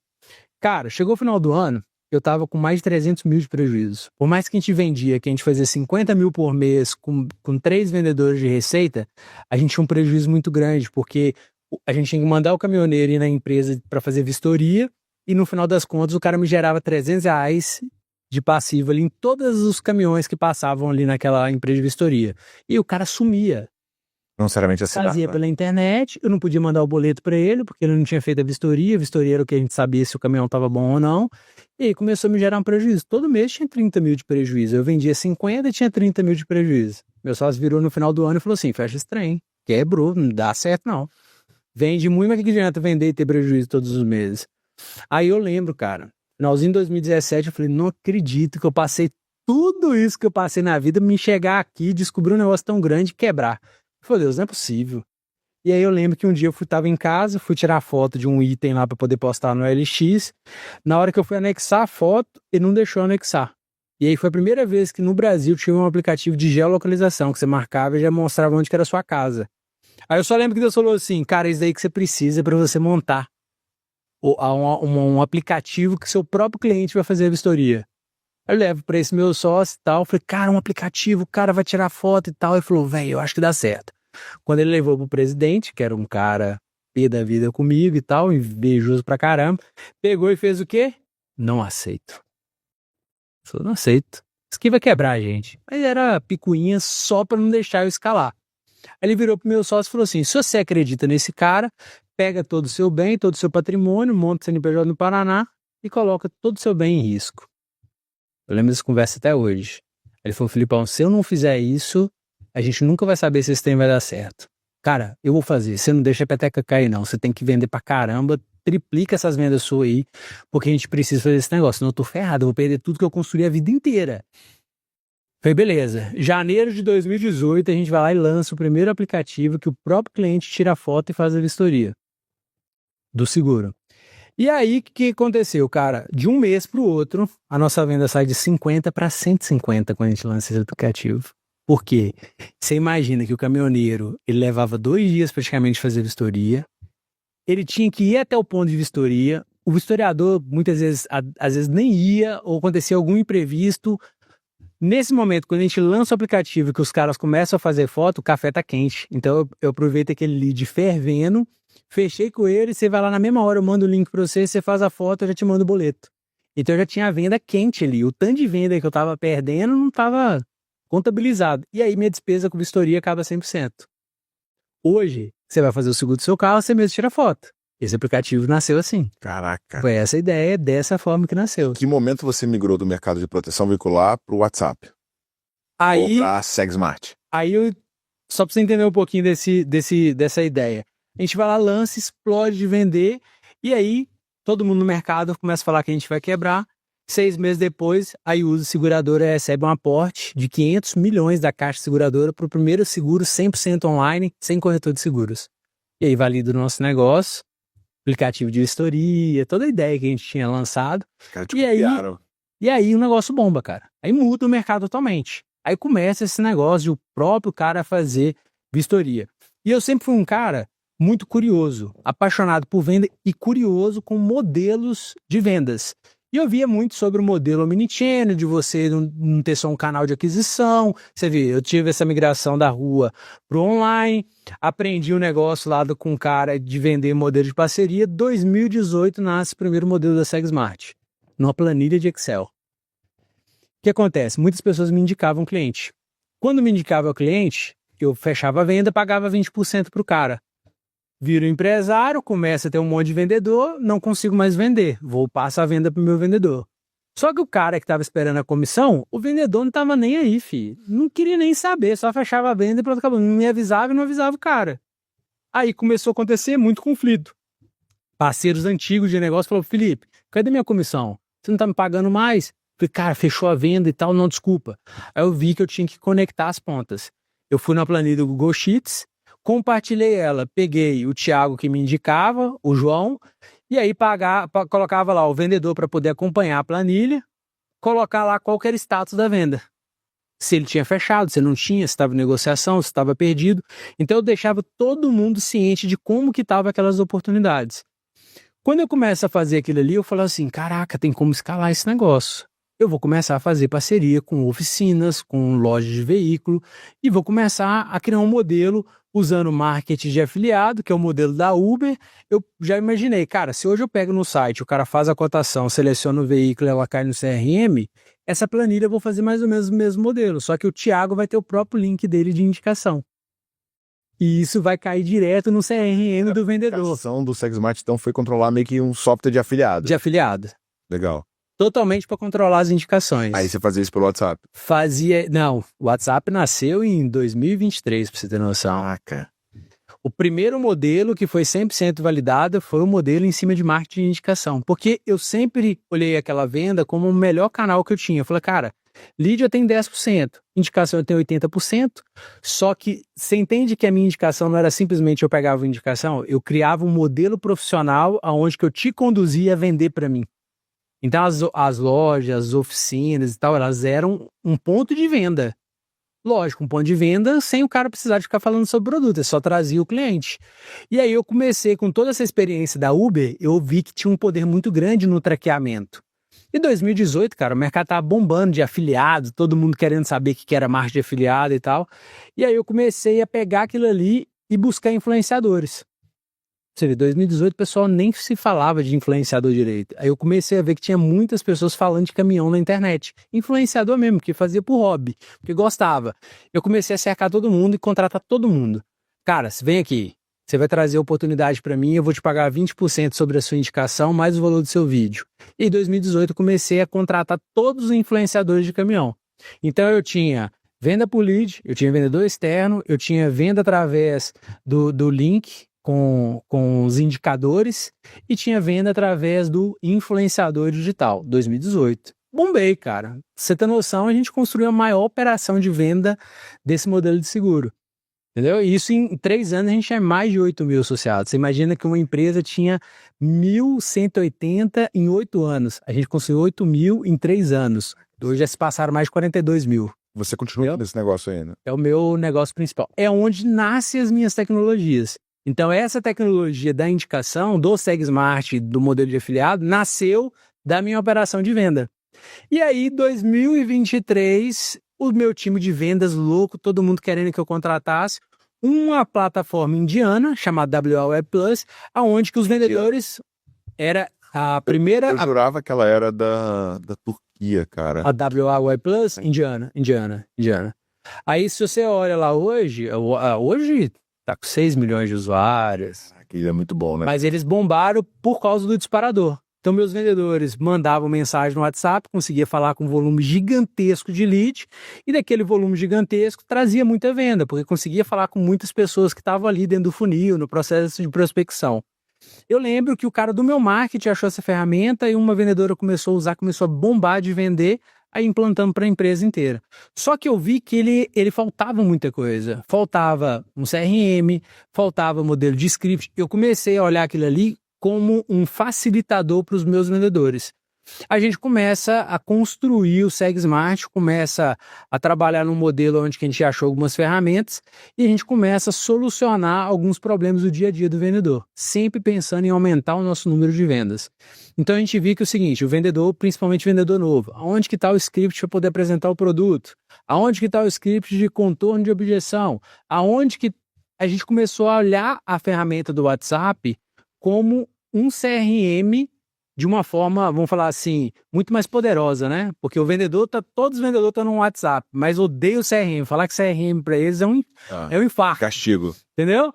Cara, chegou o final do ano, eu tava com mais de 300 mil de prejuízo. Por mais que a gente vendia, que a gente fazia 50 mil por mês com 3 vendedores de receita, a gente tinha um prejuízo muito grande, porque a gente tinha que mandar o caminhoneiro ir na empresa para fazer vistoria, e no final das contas o cara me gerava R$300 de passivo ali em todos os caminhões que passavam ali naquela empresa de vistoria. E o cara sumia. Não necessariamente assinava. Fazia pela internet, eu não podia mandar o boleto para ele, porque ele não tinha feito a vistoria era o que a gente sabia se o caminhão estava bom ou não, e aí começou a me gerar um prejuízo. Todo mês tinha 30 mil de prejuízo, eu vendia 50 e tinha 30 mil de prejuízo. Meu sócio virou no final do ano e falou assim, fecha esse trem, quebrou, não dá certo não. Vende muito, mas que adianta vender e ter prejuízo todos os meses? Aí eu lembro, cara, finalzinho de 2017, eu falei, não acredito que eu passei tudo isso que eu passei na vida, me chegar aqui, descobrir um negócio tão grande e quebrar. Eu falei, Deus, não é possível. E aí eu lembro que um dia eu tava em casa, fui tirar foto de um item lá para poder postar no LX. Na hora que eu fui anexar a foto, ele não deixou anexar. E aí foi a primeira vez que no Brasil tinha um aplicativo de geolocalização, que você marcava e já mostrava onde que era a sua casa. Aí eu só lembro que Deus falou assim, cara, isso daí que você precisa para você montar um aplicativo que seu próprio cliente vai fazer a vistoria. Eu levo pra esse meu sócio e tal, falei, cara, um aplicativo, o cara vai tirar foto e tal. Ele falou, velho, eu acho que dá certo. Quando ele levou pro presidente, que era um cara pé da vida comigo e tal, invejoso pra caramba, pegou e fez o quê? Não aceito. Falou, não aceito. Isso aqui vai quebrar a gente. Mas era picuinha só pra não deixar eu escalar. Aí ele virou pro meu sócio e falou assim, se você acredita nesse cara, pega todo o seu bem, todo o seu patrimônio, monta o CNPJ no Paraná e coloca todo o seu bem em risco. Eu lembro dessa conversa até hoje. Ele falou, Filipão, se eu não fizer isso, a gente nunca vai saber se esse trem vai dar certo. Cara, eu vou fazer. Você não deixa a peteca cair, não. Você tem que vender pra caramba, triplica essas vendas suas aí, porque a gente precisa fazer esse negócio. Senão eu tô ferrado, eu vou perder tudo que eu construí a vida inteira. Falei, beleza. Janeiro de 2018, a gente vai lá e lança o primeiro aplicativo que o próprio cliente tira a foto e faz a vistoria do seguro. E aí, o que aconteceu, cara? De um mês para o outro, a nossa venda sai de 50 para 150 quando a gente lança esse aplicativo. Por quê? Você imagina que o caminhoneiro, ele levava 2 dias praticamente fazer vistoria, ele tinha que ir até o ponto de vistoria, o vistoriador muitas vezes, às vezes nem ia, ou acontecia algum imprevisto. Nesse momento, quando a gente lança o aplicativo e que os caras começam a fazer foto, o café tá quente. Então eu aproveito aquele lead fervendo, fechei com ele, você vai lá na mesma hora, eu mando o link pra você, você faz a foto, eu já te mando o boleto. Então eu já tinha a venda quente ali. O tanto de venda que eu tava perdendo não tava contabilizado. E aí minha despesa com vistoria acaba 100%. Hoje, você vai fazer o seguro do seu carro, você mesmo tira foto. Esse aplicativo nasceu assim. Caraca. Foi essa a ideia, dessa forma que nasceu. Que momento você migrou do mercado de proteção veicular para o WhatsApp? Ou Aí, para a SegSmart? só pra você entender um pouquinho dessa ideia. A gente vai lá, lança, explode de vender, e aí todo mundo no mercado começa a falar que a gente vai quebrar. 6 meses depois, a Iuso Seguradora recebe um aporte de 500 milhões da Caixa Seguradora para o primeiro seguro 100% online, sem corretor de seguros. E aí valida o nosso negócio, aplicativo de vistoria, toda a ideia que a gente tinha lançado. Cara, te E aí, copiaram. e aí o negócio bomba, cara. Aí muda o mercado totalmente. Aí começa esse negócio de o próprio cara fazer vistoria. E eu sempre fui um cara muito curioso, apaixonado por venda e curioso com modelos de vendas. E eu via muito sobre o modelo omnichannel, de você não ter só um canal de aquisição. Você vê, eu tive essa migração da rua pro online, aprendi um negócio lá com um cara de vender modelo de parceria. 2018 nasce o primeiro modelo da SegSmart, numa planilha de Excel. O que acontece? Muitas pessoas me indicavam cliente. Quando me indicava o cliente, eu fechava a venda, pagava 20% para o cara. Viro empresário, começa a ter um monte de vendedor, não consigo mais vender. Vou passar a venda para o meu vendedor. Só que o cara que estava esperando a comissão, o vendedor não estava nem aí, filho. Não queria nem saber, só fechava a venda e pronto, acabou. Não me avisava e não avisava o cara. Aí começou a acontecer muito conflito. Parceiros antigos de negócio falaram, Felipe, cadê minha comissão? Você não está me pagando mais? Falei, cara, fechou a venda e tal, não, desculpa. Aí eu vi que eu tinha que conectar as pontas. Eu fui na planilha do Google Sheets, compartilhei ela, peguei o Thiago que me indicava, o João, e aí colocava lá o vendedor para poder acompanhar a planilha, colocar lá qual que era o status da venda. Se ele tinha fechado, se não tinha, se estava em negociação, se estava perdido. Então eu deixava todo mundo ciente de como que estavam aquelas oportunidades. Quando eu começo a fazer aquilo ali, eu falo assim, caraca, tem como escalar esse negócio. Eu vou começar a fazer parceria com oficinas, com lojas de veículo e vou começar a criar um modelo usando marketing de afiliado, que é o modelo da Uber. Eu já imaginei, cara, se hoje eu pego no site, o cara faz a cotação, seleciona o veículo e ela cai no CRM, essa planilha eu vou fazer mais ou menos o mesmo modelo, só que o Thiago vai ter o próprio link dele de indicação. E isso vai cair direto no CRM do vendedor. A ação do SegSmart, então, foi controlar meio que um software de afiliado. De afiliado. Legal. Totalmente para controlar as indicações. Aí você fazia isso pelo WhatsApp? Não, o WhatsApp nasceu em 2023, para você ter noção. Caraca. O primeiro modelo que foi 100% validado foi o modelo em cima de marketing de indicação, porque eu sempre olhei aquela venda como o melhor canal que eu tinha. Eu falei, cara, lead eu tenho 10%, indicação eu tenho 80%, só que você entende que a minha indicação não era simplesmente eu pegava uma indicação, eu criava um modelo profissional onde que eu te conduzia a vender para mim. Então as lojas, as oficinas e tal, elas eram um ponto de venda. Lógico, um ponto de venda sem o cara precisar de ficar falando sobre o produto, é só trazia o cliente. E aí eu comecei com toda essa experiência da Uber, eu vi que tinha um poder muito grande no traqueamento. Em 2018, cara, o mercado tava bombando de afiliado, todo mundo querendo saber o que era marketing de afiliado e tal. E aí eu comecei a pegar aquilo ali e buscar influenciadores. Você vê, 2018 o pessoal nem se falava de influenciador direito. Aí eu comecei a ver que tinha muitas pessoas falando de caminhão na internet. Influenciador mesmo, que fazia por hobby, porque gostava. Eu comecei a cercar todo mundo e contratar todo mundo. Cara, vem aqui, você vai trazer oportunidade para mim, eu vou te pagar 20% sobre a sua indicação, mais o valor do seu vídeo. E em 2018 eu comecei a contratar todos os influenciadores de caminhão. Então eu tinha venda por lead, eu tinha vendedor externo, eu tinha venda através do link, com os indicadores e tinha venda através do influenciador digital, 2018. bombei, cara. Pra você ter noção, a gente construiu a maior operação de venda desse modelo de seguro. Entendeu? E isso em 3 anos a gente é mais de 8 mil associados. Você imagina que uma empresa tinha 1.180 em 8 anos. A gente construiu 8 mil em 3 anos. Hoje já se passaram mais de 42 mil. Você continua nesse negócio aí, né? É o meu negócio principal. É onde nascem as minhas tecnologias. Então, essa tecnologia da indicação do SegSmart, do modelo de afiliado, nasceu da minha operação de venda. E aí, 2023, o meu time de vendas louco, todo mundo querendo que eu contratasse uma plataforma indiana chamada WA Web Plus, aonde que os vendedores era a primeira... Eu jurava que ela era da Turquia, cara. A WA Web Plus, indiana. Aí, se você olha lá hoje tá com 6 milhões de usuários. Aqui é muito bom, né? Mas eles bombaram por causa do disparador. Então, meus vendedores mandavam mensagem no WhatsApp, conseguia falar com um volume gigantesco de lead, e daquele volume gigantesco trazia muita venda, porque conseguia falar com muitas pessoas que estavam ali dentro do funil, no processo de prospecção. Eu lembro que o cara do meu marketing achou essa ferramenta e uma vendedora começou a usar, começou a bombar de vender, aí implantando para a empresa inteira. Só que eu vi que ele faltava muita coisa. Faltava um CRM, faltava modelo de script. Eu comecei a olhar aquilo ali como um facilitador para os meus vendedores. A gente começa a construir o SegSmart, começa a trabalhar num modelo onde que a gente achou algumas ferramentas e a gente começa a solucionar alguns problemas do dia a dia do vendedor, sempre pensando em aumentar o nosso número de vendas. Então a gente viu que é o seguinte, o vendedor, principalmente o vendedor novo, aonde que está o script para poder apresentar o produto? Aonde que está o script de contorno de objeção? Aonde que a gente começou a olhar a ferramenta do WhatsApp como um CRM de uma forma, vamos falar assim, muito mais poderosa, né? Porque todos os vendedores estão no WhatsApp, mas odeio o CRM. Falar que CRM para eles é um infarto. Castigo. Entendeu?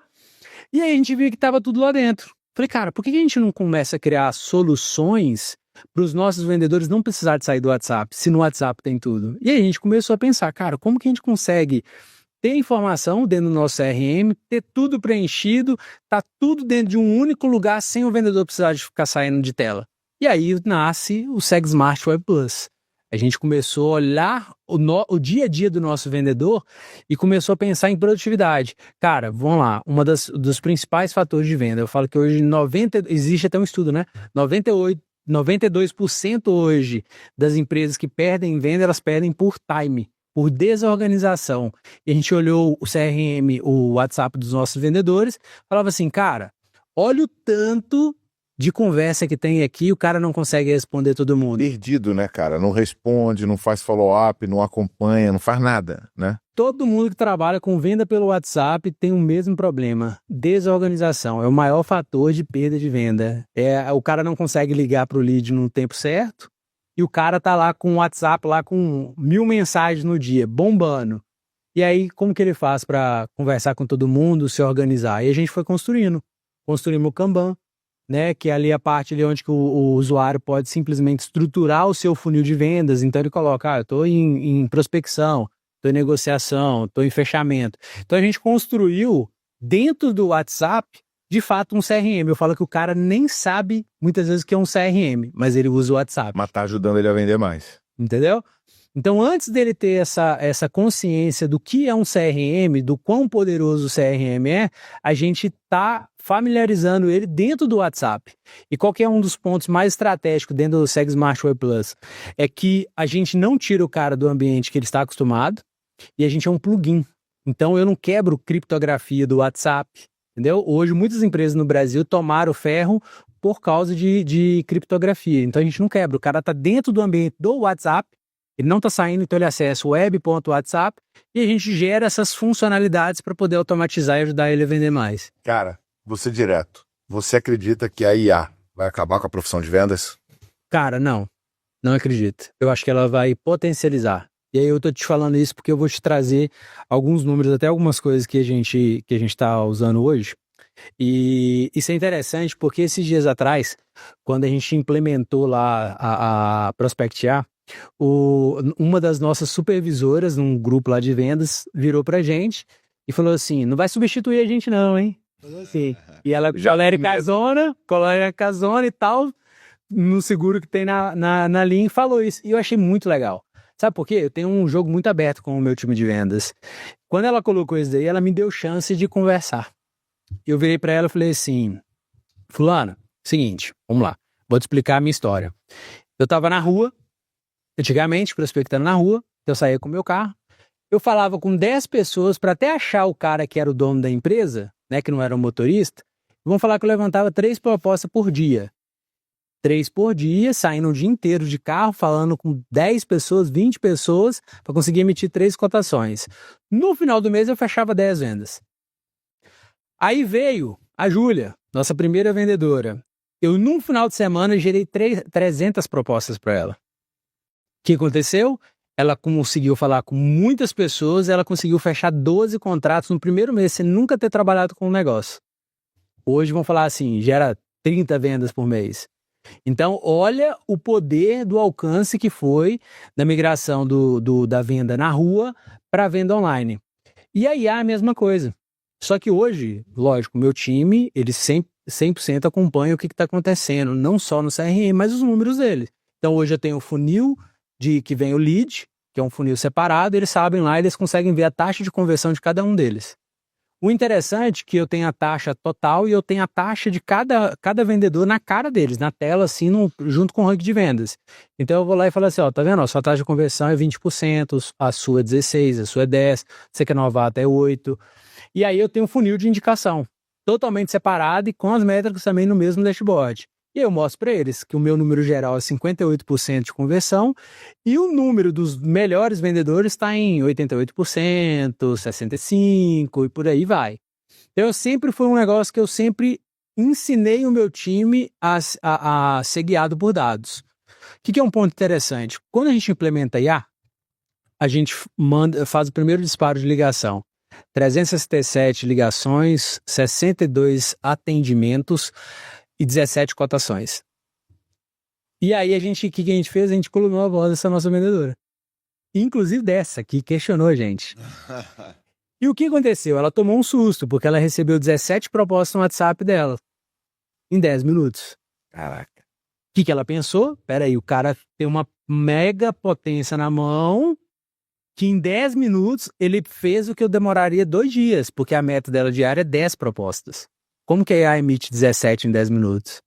E aí a gente viu que estava tudo lá dentro. Falei, cara, por que a gente não começa a criar soluções para os nossos vendedores não precisar de sair do WhatsApp, se no WhatsApp tem tudo? E aí a gente começou a pensar, cara, como que a gente consegue ter informação dentro do nosso CRM, ter tudo preenchido, tá tudo dentro de um único lugar sem o vendedor precisar de ficar saindo de tela. E aí nasce o SegSmart Web Plus. A gente começou a olhar o dia a dia do nosso vendedor e começou a pensar em produtividade. Cara, vamos lá, dos principais fatores de venda, eu falo que hoje existe até um estudo, né? 92% hoje das empresas que perdem venda, elas perdem por time, por desorganização. E a gente olhou o CRM, o WhatsApp dos nossos vendedores, falava assim, cara, olha o tanto de conversa que tem aqui, o cara não consegue responder todo mundo. Perdido, né, cara? Não responde, não faz follow-up, não acompanha, não faz nada, né? Todo mundo que trabalha com venda pelo WhatsApp tem o mesmo problema. Desorganização é o maior fator de perda de venda. O cara não consegue ligar para o lead no tempo certo e o cara tá lá com o WhatsApp, lá com 1000 mensagens no dia, bombando. E aí, como que ele faz para conversar com todo mundo, se organizar? E a gente foi construímos o Kanban, né, que é ali a parte ali onde que o usuário pode simplesmente estruturar o seu funil de vendas. Então ele coloca, eu estou em prospecção, estou em negociação, estou em fechamento. Então a gente construiu dentro do WhatsApp, de fato, um CRM. Eu falo que o cara nem sabe muitas vezes que é um CRM, mas ele usa o WhatsApp. Mas tá ajudando ele a vender mais. Entendeu? Então, antes dele ter essa consciência do que é um CRM, do quão poderoso o CRM é, a gente está familiarizando ele dentro do WhatsApp. E qual que é um dos pontos mais estratégicos dentro do SegSmart Web Plus? É que a gente não tira o cara do ambiente que ele está acostumado e a gente é um plugin. Então, eu não quebro criptografia do WhatsApp, entendeu? Hoje, muitas empresas no Brasil tomaram ferro por causa de criptografia. Então, a gente não quebra. O cara está dentro do ambiente do WhatsApp, ele não está saindo, então ele acessa web.whatsapp e a gente gera essas funcionalidades para poder automatizar e ajudar ele a vender mais. Cara, você direto, você acredita que a IA vai acabar com a profissão de vendas? Cara, não acredito. Eu acho que ela vai potencializar. E aí eu tô te falando isso porque eu vou te trazer alguns números, até algumas coisas que a gente está usando hoje. E isso é interessante porque esses dias atrás, quando a gente implementou lá a Prospect A, uma das nossas supervisoras num grupo lá de vendas virou pra gente e falou assim, não vai substituir a gente não, hein? Falou assim. E ela, colérica casona e tal, no seguro que tem na linha e falou isso. E eu achei muito legal. Sabe por quê? Eu tenho um jogo muito aberto com o meu time de vendas. Quando ela colocou isso daí, ela me deu chance de conversar. Eu virei para ela e falei assim, fulana, seguinte, vamos lá, vou te explicar a minha história. Eu tava na rua, antigamente, prospectando na rua, eu saía com o meu carro, eu falava com 10 pessoas para até achar o cara que era o dono da empresa, né, que não era o motorista, vamos falar que eu levantava 3 propostas por dia. 3 por dia, saindo o dia inteiro de carro, falando com 10 pessoas, 20 pessoas, para conseguir emitir 3 cotações. No final do mês eu fechava 10 vendas. Aí veio a Júlia, nossa primeira vendedora. Eu, num final de semana, gerei 300 propostas para ela. O que aconteceu? Ela conseguiu falar com muitas pessoas, ela conseguiu fechar 12 contratos no primeiro mês, sem nunca ter trabalhado com um negócio. Hoje, vamos falar assim, gera 30 vendas por mês. Então, olha o poder do alcance que foi da migração da venda na rua para a venda online. E a IA é a mesma coisa. Só que hoje, lógico, o meu time, ele 100% acompanha o que está acontecendo, não só no CRM, mas os números dele. Então, hoje eu tenho o funil que vem o lead, que é um funil separado, eles sabem lá, eles conseguem ver a taxa de conversão de cada um deles. O interessante é que eu tenho a taxa total e eu tenho a taxa de cada vendedor na cara deles, na tela, assim, junto com o ranking de vendas. Então eu vou lá e falo assim, ó, tá vendo? Ó, sua taxa de conversão é 20%, a sua é 16%, a sua é 10%, você quer novato é 8%. E aí eu tenho um funil de indicação, totalmente separado e com as métricas também no mesmo dashboard. E eu mostro para eles que o meu número geral é 58% de conversão e o número dos melhores vendedores está em 88%, 65% e por aí vai. Então, sempre foi um negócio que eu sempre ensinei o meu time a ser guiado por dados. O que é um ponto interessante? Quando a gente implementa IA, a gente faz o primeiro disparo de ligação. 367 ligações, 62 atendimentos e 17 cotações. E aí, o que a gente fez? A gente colocou a voz dessa nossa vendedora. Inclusive dessa, que questionou a gente. E o que aconteceu? Ela tomou um susto, porque ela recebeu 17 propostas no WhatsApp dela. Em 10 minutos. Caraca. O que ela pensou? Peraí, o cara tem uma mega potência na mão, que em 10 minutos ele fez o que eu demoraria 2 dias, porque a meta dela diária é 10 propostas. Como que a IA emite 17 em 10 minutos?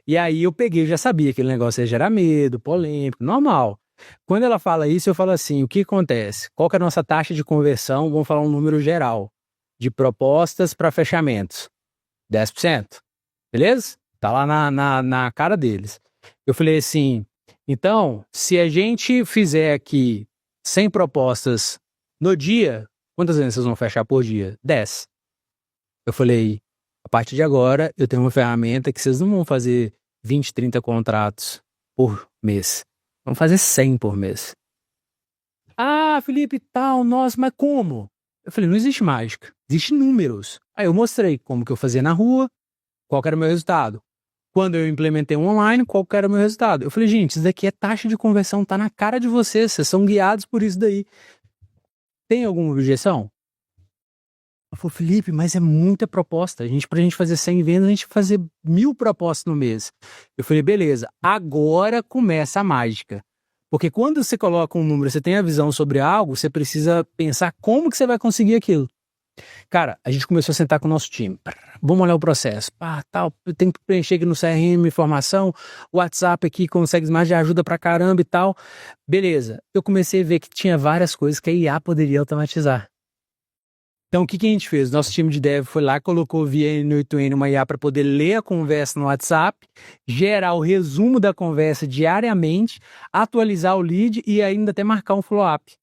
E aí eu peguei, já sabia que aquele negócio ia gerar medo, polêmico, normal. Quando ela fala isso, eu falo assim, o que acontece? Qual que é a nossa taxa de conversão? Vamos falar um número geral, de propostas para fechamentos. 10%. Beleza? Tá lá na cara deles. Eu falei assim, então, se a gente fizer aqui 100 propostas no dia, quantas vezes vocês vão fechar por dia? 10. Eu falei, a partir de agora, eu tenho uma ferramenta que vocês não vão fazer 20, 30 contratos por mês. Vão fazer 100 por mês. Ah, Felipe, tal, nossa, mas como? Eu falei, não existe mágica, existe números. Aí eu mostrei como que eu fazia na rua, qual que era o meu resultado. Quando eu implementei um online, qual que era o meu resultado. Eu falei, gente, isso daqui é taxa de conversão, tá na cara de vocês são guiados por isso daí. Tem alguma objeção? Ela falou, Felipe, mas é muita proposta. Pra gente fazer 100 vendas, a gente vai fazer 1000 propostas no mês. Eu falei, beleza, agora começa a mágica. Porque quando você coloca um número, você tem a visão sobre algo, você precisa pensar como que você vai conseguir aquilo. Cara, a gente começou a sentar com o nosso time. Vamos olhar o processo. Tal, tem que preencher aqui no CRM informação, o WhatsApp aqui consegue mais de ajuda pra caramba e tal. Beleza. Eu comecei a ver que tinha várias coisas que a IA poderia automatizar. Então, o que a gente fez? Nosso time de dev foi lá, colocou via N8N uma IA para poder ler a conversa no WhatsApp, gerar o resumo da conversa diariamente, atualizar o lead e ainda até marcar um follow-up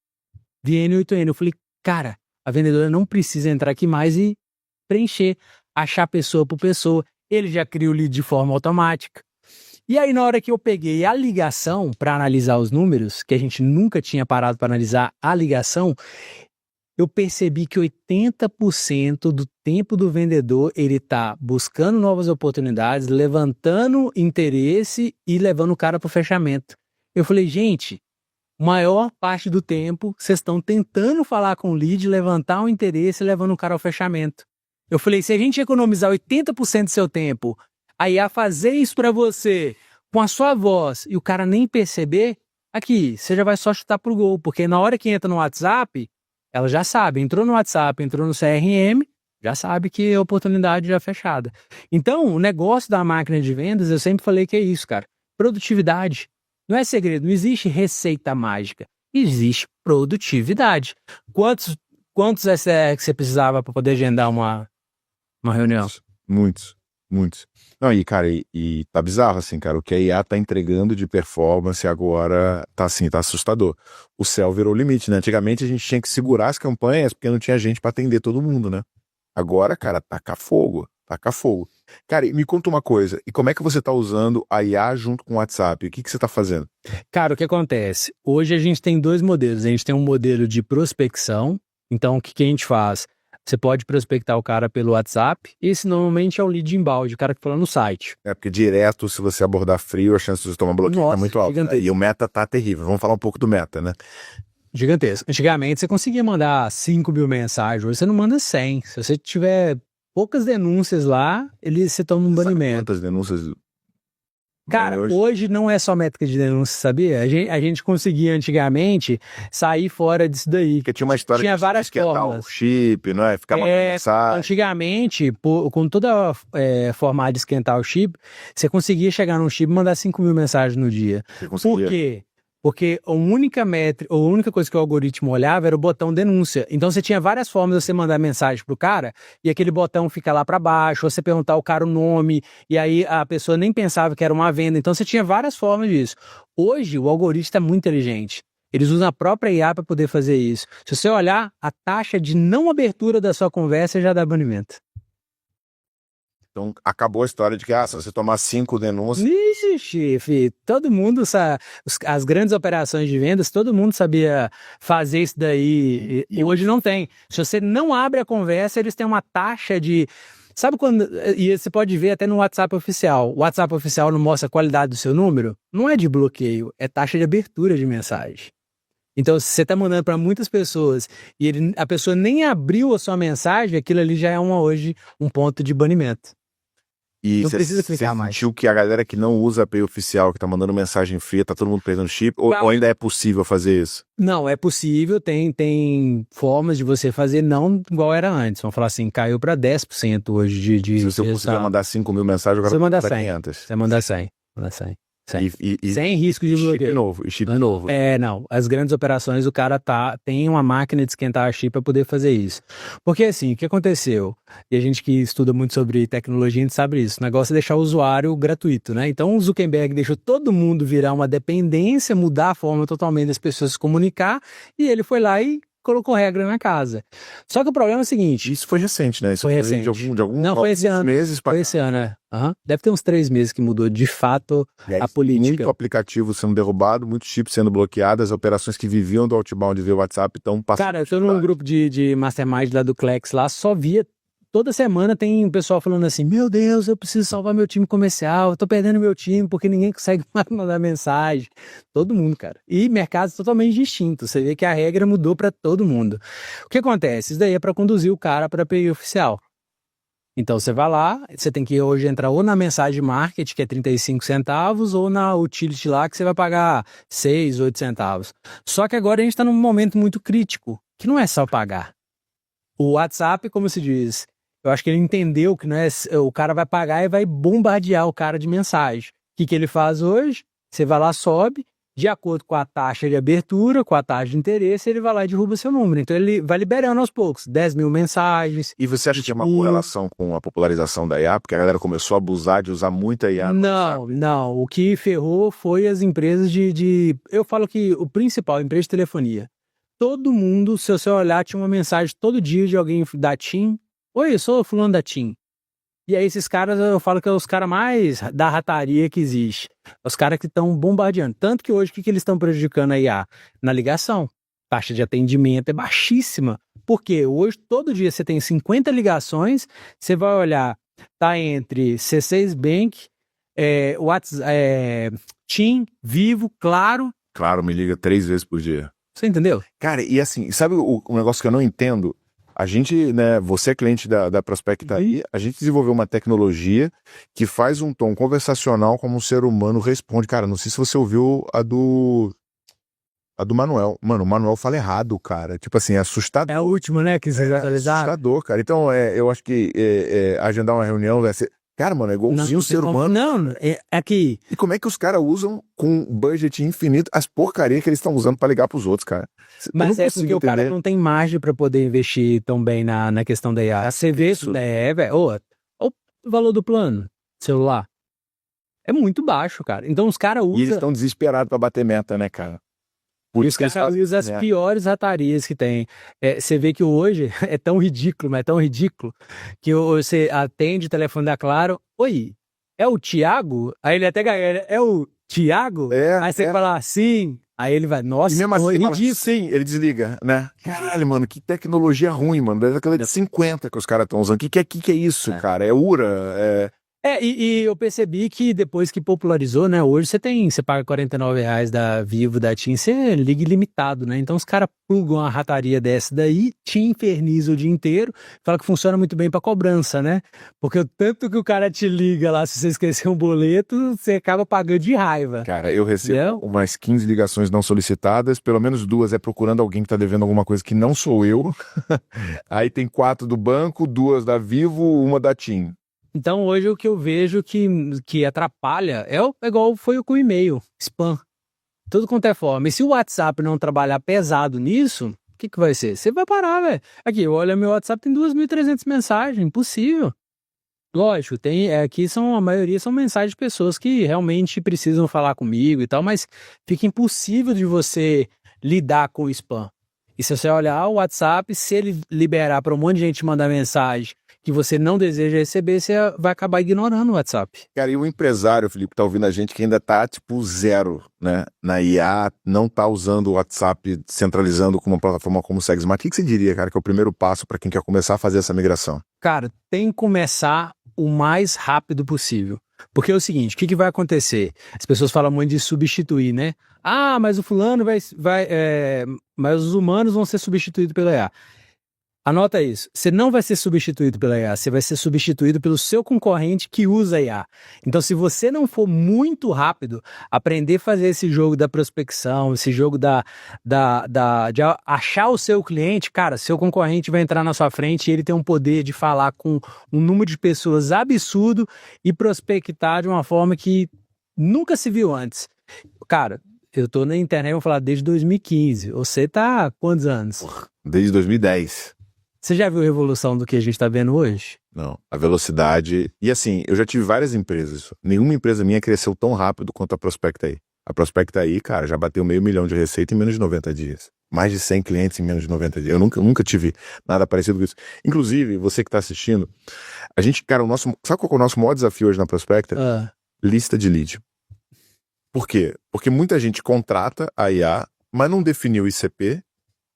via N8N. Eu falei, cara, a vendedora não precisa entrar aqui mais e preencher, achar pessoa por pessoa. Ele já cria o lead de forma automática. E aí, na hora que eu peguei a ligação para analisar os números, que a gente nunca tinha parado para analisar a ligação, eu percebi que 80% do tempo do vendedor ele está buscando novas oportunidades, levantando interesse e levando o cara para o fechamento. Eu falei, gente, maior parte do tempo vocês estão tentando falar com o lead, levantar o interesse e levando o cara ao fechamento. Eu falei, se a gente economizar 80% do seu tempo, a IA fazer isso para você com a sua voz e o cara nem perceber, aqui, você já vai só chutar pro gol, porque na hora que entra no WhatsApp, ela já sabe, entrou no WhatsApp, entrou no CRM, já sabe que a oportunidade já é fechada. Então, o negócio da máquina de vendas, eu sempre falei que é isso, cara. Produtividade. Não é segredo, não existe receita mágica. Existe produtividade. Quantos SDR que você precisava para poder agendar uma reunião? Muitos. Não, e cara, e tá bizarro assim, cara, o que a IA tá entregando de performance agora tá assim, tá assustador. O céu virou o limite, né? Antigamente a gente tinha que segurar as campanhas porque não tinha gente pra atender todo mundo, né? Agora, cara, taca fogo. Cara, e me conta uma coisa, e como é que você tá usando a IA junto com o WhatsApp? O que você tá fazendo? Cara, o que acontece? Hoje a gente tem dois modelos. A gente tem um modelo de prospecção. Então, o que a gente faz? Você pode prospectar o cara pelo WhatsApp. Esse normalmente é o lead inbound, o cara que fala no site. É porque direto, se você abordar frio, a chance de você tomar bloqueio tá muito alta. Gigantesco. E o meta tá terrível. Vamos falar um pouco do meta, né? Gigantesco. Antigamente você conseguia mandar 5.000 mensagens. Hoje você não manda 100. Se você tiver poucas denúncias lá, você toma um banimento. Quantas denúncias? Cara, hoje não é só métrica de denúncia, sabia? A gente conseguia antigamente sair fora disso daí. Porque tinha uma história tinha várias formas. O chip, não é? Ficava antigamente, com toda forma de esquentar o chip, você conseguia chegar num chip e mandar 5.000 mensagens no dia. Por quê? Porque a única coisa que o algoritmo olhava era o botão denúncia. Então você tinha várias formas de você mandar mensagem pro cara e aquele botão fica lá para baixo, ou você perguntar ao cara o nome e aí a pessoa nem pensava que era uma venda. Então você tinha várias formas disso. Hoje o algoritmo está muito inteligente. Eles usam a própria IA para poder fazer isso. Se você olhar, a taxa de não abertura da sua conversa já dá banimento. Então, acabou a história de que, se você tomar 5 denúncias... Ixi, filho, todo mundo sabe, as grandes operações de vendas, todo mundo sabia fazer isso daí, e hoje não tem. Se você não abre a conversa, eles têm uma taxa de... Sabe quando... E você pode ver até no WhatsApp oficial. O WhatsApp oficial não mostra a qualidade do seu número? Não é de bloqueio, é taxa de abertura de mensagem. Então, se você está mandando para muitas pessoas e a pessoa nem abriu a sua mensagem, aquilo ali já é hoje um ponto de banimento. E não precisa clicar mais. Você sentiu que a galera que não usa a API oficial, que tá mandando mensagem fria, tá todo mundo perdendo chip? Ou ainda é possível fazer isso? Não, é possível, tem formas de você fazer, não igual era antes. Vamos falar assim, caiu para 10% hoje de... Se você conseguir mandar 5.000 mensagens, agora você manda 100. 500. Você manda 100. Sem risco de bloqueio. Chip novo. Não. As grandes operações, o cara tem uma máquina de esquentar a chip para poder fazer isso. Porque assim, o que aconteceu? E a gente que estuda muito sobre tecnologia, a gente sabe isso. O negócio é deixar o usuário gratuito, né? Então o Zuckerberg deixou todo mundo virar uma dependência, mudar a forma totalmente das pessoas se comunicar, e ele foi lá e colocou regra na casa. Só que o problema é o seguinte... Isso foi recente, né? Isso foi recente. Não, foi esse ano. Meses foi esse ano, né? Deve ter uns 3 meses que mudou de fato a política. Muito aplicativo sendo derrubado, muito chip sendo bloqueado, as operações que viviam do outbound via WhatsApp estão passando... Cara, eu tô num grupo de mastermind lá do Klex lá, só via... Toda semana tem um pessoal falando assim, meu Deus, eu preciso salvar meu time comercial, eu tô perdendo meu time porque ninguém consegue mandar mensagem. Todo mundo, cara. E mercados totalmente distintos. Você vê que a regra mudou para todo mundo. O que acontece? Isso daí é para conduzir o cara para a API oficial. Então você vai lá, você tem que hoje entrar ou na mensagem market, que é 35 centavos, ou na utility lá, que você vai pagar 6, 8 centavos. Só que agora a gente está num momento muito crítico, que não é só pagar. O WhatsApp, como se diz... Eu acho que ele entendeu que não é, o cara vai pagar e vai bombardear o cara de mensagem. O que ele faz hoje? Você vai lá, sobe, de acordo com a taxa de abertura, com a taxa de interesse, ele vai lá e derruba seu número. Então ele vai liberando aos poucos, 10.000 mensagens. E você acha que tem uma correlação com a popularização da IA? Porque a galera começou a abusar de usar muita IA? Não. O que ferrou foi as empresas Eu falo que o principal, empresa de telefonia. Todo mundo, se você olhar, tinha uma mensagem todo dia de alguém da TIM. Oi, eu sou o fulano da TIM. E aí esses caras, eu falo que é os caras mais da rataria que existe. Os caras que estão bombardeando. Tanto que hoje, o que eles estão prejudicando a IA? Na ligação. Taxa de atendimento é baixíssima. Porque hoje, todo dia, você tem 50 ligações, você vai olhar, tá entre C6 Bank, TIM, Vivo, Claro. Claro, me liga 3 vezes por dia. Você entendeu? Cara, e assim, sabe o negócio que eu não entendo? A gente, né, você é cliente da Prospecta aí, a gente desenvolveu uma tecnologia que faz um tom conversacional como um ser humano responde. Cara, não sei se você ouviu a do Manuel. Mano, o Manuel fala errado, cara. Tipo assim, é assustador. É a última, né, que você atualizar. Assustador, cara. Então, eu acho que agendar uma reunião vai ser... Cara, mano, é igualzinho o ser humano. Não, é que... E como é que os caras usam com budget infinito as porcarias que eles estão usando pra ligar pros outros, cara? Mas é porque o cara não tem margem pra poder investir tão bem na questão da IA. Você vê isso, velho. O valor do plano celular é muito baixo, cara. Então os caras usam... E eles estão desesperados pra bater meta, né, cara? Por E isso os caras usam as piores ratarias que tem. Você vê que hoje é tão ridículo, mas é tão ridículo, que você atende o telefone da Claro, oi, é o Thiago? Aí ele até ganha, é o Thiago? Aí você fala assim, aí ele vai, nossa, e mesmo assim, ridículo. Sim, ele desliga, né? Caralho, mano, que tecnologia ruim, mano. Deve aquela de 50 que os caras estão usando. Que é isso, cara? É URA? E eu percebi que depois que popularizou, né? Hoje você paga R$49 da Vivo, da TIM, você liga ilimitado, né? Então os caras plugam uma rataria dessa daí, te inferniza o dia inteiro, fala que funciona muito bem pra cobrança, né? Porque o tanto que o cara te liga lá, se você esquecer um boleto, você acaba pagando de raiva. Cara, eu recebo umas 15 ligações não solicitadas, pelo menos 2 é procurando alguém que tá devendo alguma coisa que não sou eu. Aí tem 4 do banco, 2 da Vivo, 1 da TIM. Então hoje o que eu vejo que atrapalha é igual foi com o e-mail, spam. Tudo quanto é forma. E se o WhatsApp não trabalhar pesado nisso, o que vai ser? Você vai parar, velho. Aqui, eu olho meu WhatsApp, tem 2.300 mensagens, impossível. Lógico, aqui a maioria são mensagens de pessoas que realmente precisam falar comigo e tal, mas fica impossível de você lidar com o spam. E se você olhar o WhatsApp, se ele liberar para um monte de gente mandar mensagem que você não deseja receber, você vai acabar ignorando o WhatsApp. Cara, e o empresário, Felipe, tá ouvindo a gente que ainda tá, tipo, 0, né? Na IA, não tá usando o WhatsApp, centralizando com uma plataforma como o SegSmart. O que você diria, cara, que é o primeiro passo para quem quer começar a fazer essa migração? Cara, tem que começar o mais rápido possível. Porque é o seguinte, o que vai acontecer? As pessoas falam muito de substituir, né? Ah, mas o fulano mas os humanos vão ser substituídos pela IA. Anota isso, você não vai ser substituído pela IA, você vai ser substituído pelo seu concorrente que usa IA. Então, se você não for muito rápido, aprender a fazer esse jogo da prospecção, esse jogo de achar o seu cliente, cara, seu concorrente vai entrar na sua frente e ele tem um poder de falar com um número de pessoas absurdo e prospectar de uma forma que nunca se viu antes. Cara, eu tô na internet, vou falar, desde 2015. Você tá há quantos anos? Desde 2010. Você já viu a evolução do que a gente está vendo hoje? Não, a velocidade... E assim, eu já tive várias empresas. Nenhuma empresa minha cresceu tão rápido quanto a Prospecta aí. A Prospecta aí, cara, já bateu 500 mil de receita em menos de 90 dias. Mais de 100 clientes em menos de 90 dias. Eu nunca tive nada parecido com isso. Inclusive, você que está assistindo, a gente, cara, sabe qual é o nosso maior desafio hoje na Prospecta? Lista de lead. Por quê? Porque muita gente contrata a IA, mas não definiu ICP,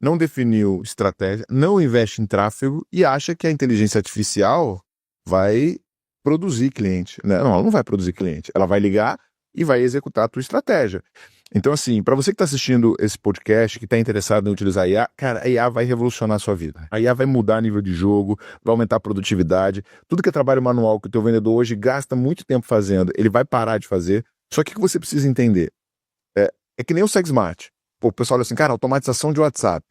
não definiu estratégia, não investe em tráfego e acha que a inteligência artificial vai produzir cliente. Né? Não, ela não vai produzir cliente. Ela vai ligar e vai executar a tua estratégia. Então, assim, para você que está assistindo esse podcast, que está interessado em utilizar a IA, cara, a IA vai revolucionar a sua vida. A IA vai mudar o nível de jogo, vai aumentar a produtividade. Tudo que é trabalho manual que o teu vendedor hoje gasta muito tempo fazendo, ele vai parar de fazer. Só que o que você precisa entender é que nem o SegSmart. Pô, o pessoal olha assim, cara, automatização de WhatsApp,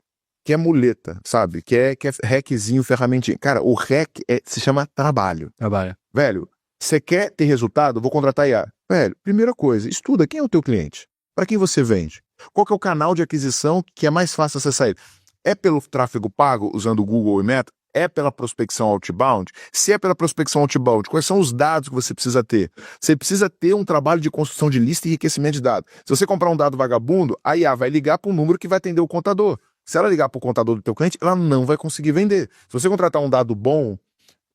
que é muleta, sabe? Que é hackzinho, ferramentinha. Cara, o hack se chama trabalho. Trabalho. Velho, você quer ter resultado? Vou contratar IA. Velho, primeira coisa, estuda quem é o teu cliente. Para quem você vende? Qual que é o canal de aquisição que é mais fácil você sair? É pelo tráfego pago, usando o Google e Meta? É pela prospecção outbound? Se é pela prospecção outbound, quais são os dados que você precisa ter? Você precisa ter um trabalho de construção de lista e enriquecimento de dados. Se você comprar um dado vagabundo, a IA vai ligar para um número que vai atender o contador. Se ela ligar para o contador do teu cliente, ela não vai conseguir vender. Se você contratar um dado bom,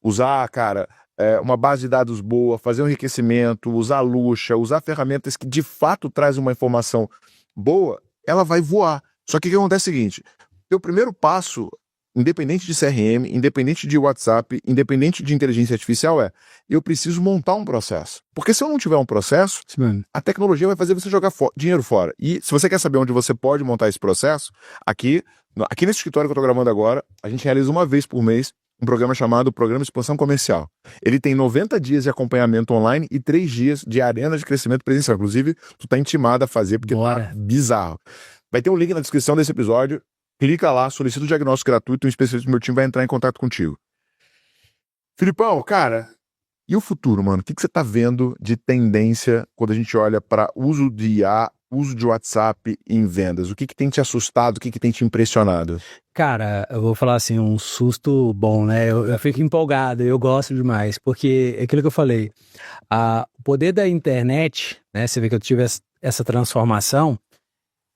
usar, cara, uma base de dados boa, fazer um enriquecimento, usar luxa, usar ferramentas que de fato trazem uma informação boa, ela vai voar. Só que o que acontece é o seguinte, teu primeiro passo, independente de CRM, independente de WhatsApp, independente de inteligência artificial, eu preciso montar um processo. Porque se eu não tiver um processo, a tecnologia vai fazer você jogar dinheiro fora. E se você quer saber onde você pode montar esse processo, aqui Aqui nesse escritório que eu tô gravando agora, a gente realiza uma vez por mês um programa chamado Programa de Expansão Comercial. Ele tem 90 dias de acompanhamento online e 3 dias de arena de crescimento presencial. Inclusive, tu tá intimado a fazer porque Bora. tá bizarro. Vai ter um link na descrição desse episódio. Clica lá, solicita o diagnóstico gratuito e um especialista do meu time vai entrar em contato contigo. Filipão, cara, e o futuro, mano? O que você tá vendo de tendência quando a gente olha para uso de IA, uso de WhatsApp em vendas? O que tem te assustado? O que tem te impressionado? Cara, eu vou falar assim, um susto bom, né? Eu fico empolgado, eu gosto demais, porque é aquilo que eu falei, o poder da internet, né? Você vê que eu tive essa transformação.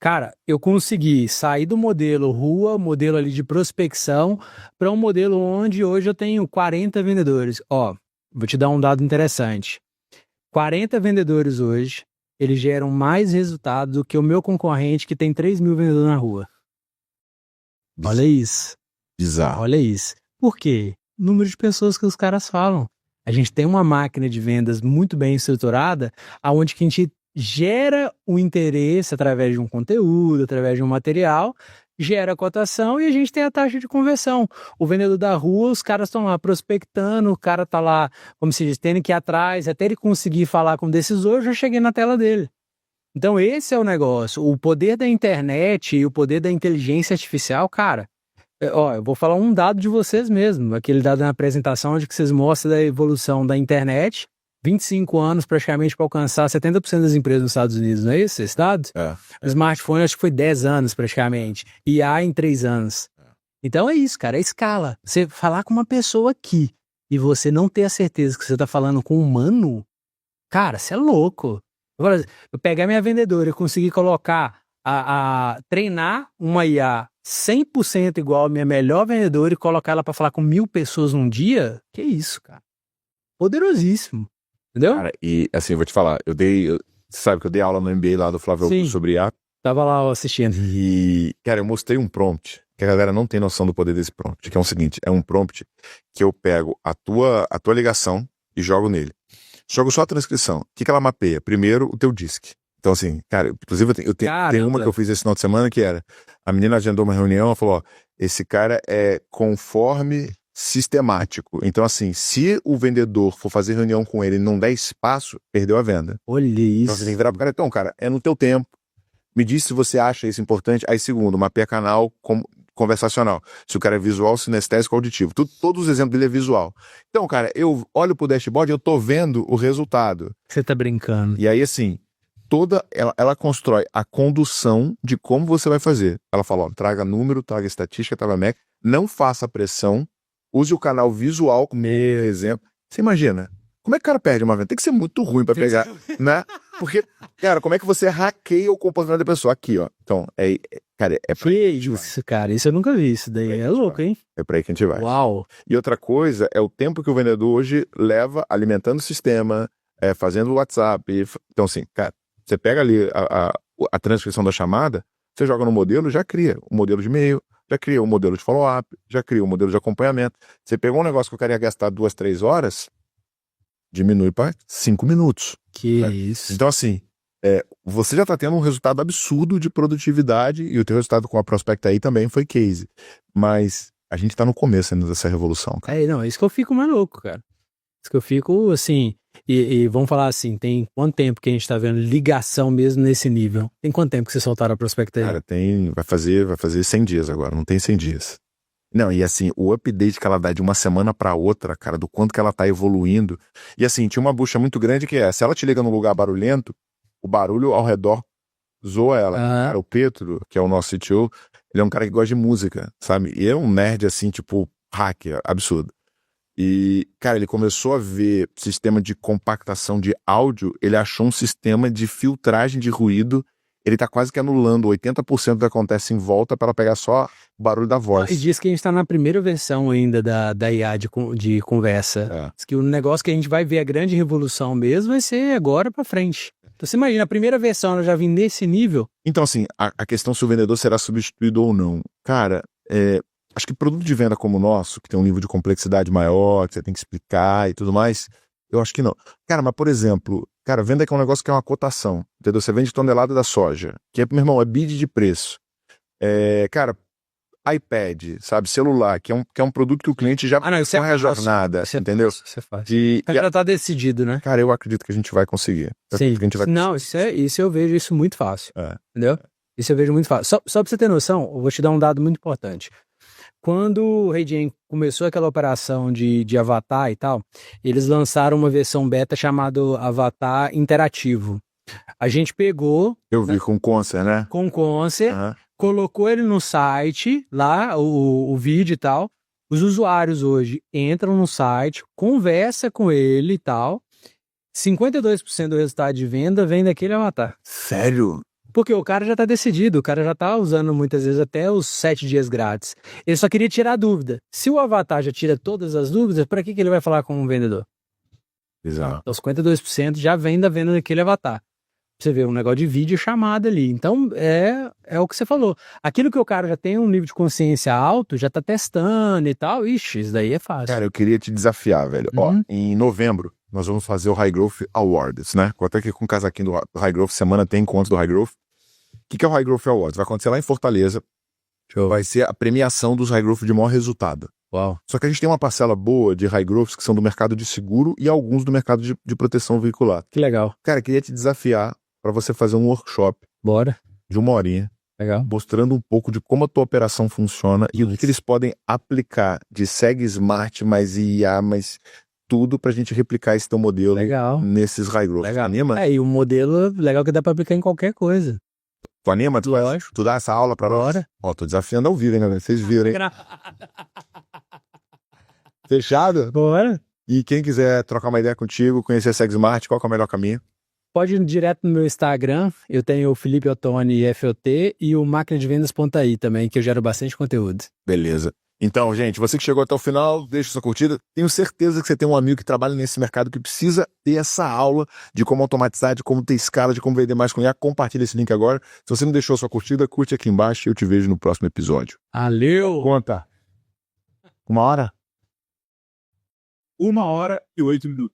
Cara, eu consegui sair do modelo rua, modelo ali de prospecção, para um modelo onde hoje eu tenho 40 vendedores. Ó, vou te dar um dado interessante. 40 vendedores hoje, eles geram mais resultado do que o meu concorrente que tem 3.000 vendedores na rua. Olha isso. Bizarro. Olha isso. Por quê? Número de pessoas que os caras falam. A gente tem uma máquina de vendas muito bem estruturada, aonde que a gente gera o interesse através de um conteúdo, através de um material, gera a cotação e a gente tem a taxa de conversão. O vendedor da rua, os caras estão lá prospectando, o cara tá lá, como se diz, tendo que ir atrás, até ele conseguir falar com o decisor, já cheguei na tela dele. Então esse é o negócio. O poder da internet e o poder da inteligência artificial, cara, ó, eu vou falar um dado de vocês mesmo, aquele dado na apresentação onde que vocês mostram da evolução da internet, 25 anos praticamente para alcançar 70% das empresas nos Estados Unidos, não é isso? Esse dado? O smartphone acho que foi 10 anos praticamente, IA em 3 anos. Então é isso, cara, é escala. Você falar com uma pessoa aqui e você não ter a certeza que você tá falando com um humano, cara, você é louco. Agora, eu pegar minha vendedora e conseguir colocar, treinar uma IA 100% igual a minha melhor vendedora e colocar ela para falar com 1.000 pessoas num dia, que isso, cara. Poderosíssimo. Entendeu? Cara, e assim, eu vou te falar, você sabe que eu dei aula no MBA lá do Flávio Augusto sobre IA. Tava lá ó, assistindo. E, cara, eu mostrei um prompt, que a galera não tem noção do poder desse prompt, que é o seguinte, é um prompt que eu pego a tua ligação e jogo nele. Jogo só a transcrição. O que ela mapeia? Primeiro, o teu DISC. Então, assim, cara, inclusive eu tenho uma que eu fiz esse final de semana que era, a menina agendou uma reunião, ela falou, ó, esse cara é conforme sistemático. Então, assim, se o vendedor for fazer reunião com ele e não der espaço, perdeu a venda. Olha isso. Então, você tem que virar pro cara, então, cara, é no teu tempo. Me diz se você acha isso importante. Aí, segundo, mapeia canal conversacional. Se o cara é visual, sinestésico, auditivo. Todos os exemplos dele é visual. Então, cara, eu olho pro dashboard e eu tô vendo o resultado. Você tá brincando. E aí, assim, ela constrói a condução de como você vai fazer. Ela fala, ó, traga número, traga estatística, traga MEC, não faça pressão, use o canal visual como exemplo. Você imagina, como é que o cara perde uma venda? Tem que ser muito ruim pra pegar, né? Porque, cara, como é que você hackeia o comportamento da pessoa? Aqui, ó. Então, cara, é pra isso, cara, isso eu nunca vi, isso daí é louco, hein? É pra aí que a gente vai. Uau! E outra coisa é o tempo que o vendedor hoje leva alimentando o sistema, fazendo o WhatsApp. Então, assim, cara, você pega ali a transcrição da chamada, você joga no modelo, já cria o modelo de e-mail, já cria o modelo de follow-up, já cria o modelo de acompanhamento. Você pegou um negócio que eu queria gastar 2, 3 horas, diminui para 5 minutos. Que isso. Então, assim, você já está tendo um resultado absurdo de produtividade e o teu resultado com a Prospecta aí também foi case. Mas a gente está no começo ainda dessa revolução, cara. Não, isso que eu fico maluco, cara. Isso que eu fico, assim, e vamos falar assim, tem quanto tempo que a gente tá vendo ligação mesmo nesse nível? Tem quanto tempo que vocês soltaram a Prospecta aí? Cara, vai fazer 100 dias agora, não tem 100 dias. Não, e assim, o update que ela dá de uma semana pra outra, cara, do quanto que ela tá evoluindo. E assim, tinha uma bucha muito grande que se ela te liga num lugar barulhento, o barulho ao redor zoa ela. Cara, o Pedro, que é o nosso CTO, ele é um cara que gosta de música, sabe? E é um nerd assim, tipo, hacker, absurdo. E, cara, ele começou a ver sistema de compactação de áudio, ele achou um sistema de filtragem de ruído, ele tá quase que anulando 80% do que acontece em volta para ela pegar só o barulho da voz. E diz que a gente tá na primeira versão ainda da IA de conversa. Diz que o negócio que a gente vai ver a grande revolução mesmo vai ser agora pra frente. Então você imagina, a primeira versão ela já vem nesse nível. Então assim, a questão se o vendedor será substituído ou não. Cara, acho que produto de venda como o nosso, que tem um nível de complexidade maior, que você tem que explicar e tudo mais, eu acho que não. Cara, mas por exemplo, venda que é um negócio que é uma cotação, entendeu? Você vende tonelada da soja, que meu irmão, é bid de preço. Cara, iPad, sabe, celular, que é um produto que o cliente já Ah, não, isso é corre a fácil. jornada, Isso é entendeu? fácil, isso é fácil. De, Já tá decidido, né? cara, eu acredito que a gente vai conseguir. Eu Sim. acredito que a gente vai Não, isso eu vejo isso muito fácil. É. Entendeu? Isso eu vejo muito fácil. Só pra você ter noção, eu vou te dar um dado muito importante. Quando o RayGen começou aquela operação de Avatar e tal, eles lançaram uma versão beta chamada Avatar Interativo. A gente pegou Eu vi com o Concer, né? com o Concer, Aham. colocou ele no site, lá, o vídeo e tal. Os usuários hoje entram no site, conversa com ele e tal. 52% do resultado de venda vem daquele avatar. Sério? Porque o cara já tá decidido, o cara já tá usando muitas vezes até os 7 dias grátis. Ele só queria tirar a dúvida. Se o avatar já tira todas as dúvidas, para que ele vai falar com um vendedor? Bizarro. Então 52% já vem da venda daquele avatar. Você vê um negócio de vídeo chamada ali. Então é o que você falou. Aquilo que o cara já tem um nível de consciência alto, já tá testando e tal, ixi, isso daí é fácil. Cara, eu queria te desafiar, velho. Ó, Uhum. em novembro, nós vamos fazer o High Growth Awards, né? Até aqui com o casaquinho do High Growth, semana tem encontro do High Growth. O que é o High Growth Awards? Vai acontecer lá em Fortaleza. Vai ser a premiação dos High Growth de maior resultado. Uau. Só que a gente tem uma parcela boa de High Growths que são do mercado de seguro e alguns do mercado de proteção veicular. Que legal. Cara, eu queria te desafiar para você fazer um workshop Bora. de 1 horinha, Legal. mostrando um pouco de como a tua operação funciona e o que eles podem aplicar de Seg Smart, mais IA, mais tudo pra gente replicar esse teu modelo Legal. nesses High Growth. Legal. Anima? E o modelo legal que dá pra aplicar em qualquer coisa. Tu anima? Lógico. Tu dá essa aula pra nós? Bora. Ó, tô desafiando ao vivo, hein, galera? Vocês viram, hein? Fechado? Bora. E quem quiser trocar uma ideia contigo, conhecer a Seg Smart, qual que é o melhor caminho? Pode ir direto no meu Instagram. Eu tenho o Felipe Ottoni FOT e o maquinadevendas.ai também, que eu gero bastante conteúdo. Beleza. Então, gente, você que chegou até o final, deixa sua curtida. Tenho certeza que você tem um amigo que trabalha nesse mercado que precisa ter essa aula de como automatizar, de como ter escala, de como vender mais com IA. Compartilha esse link agora. Se você não deixou sua curtida, curte aqui embaixo e eu te vejo no próximo episódio. Valeu! Conta. 1 hora? 1 hora e 8 minutos.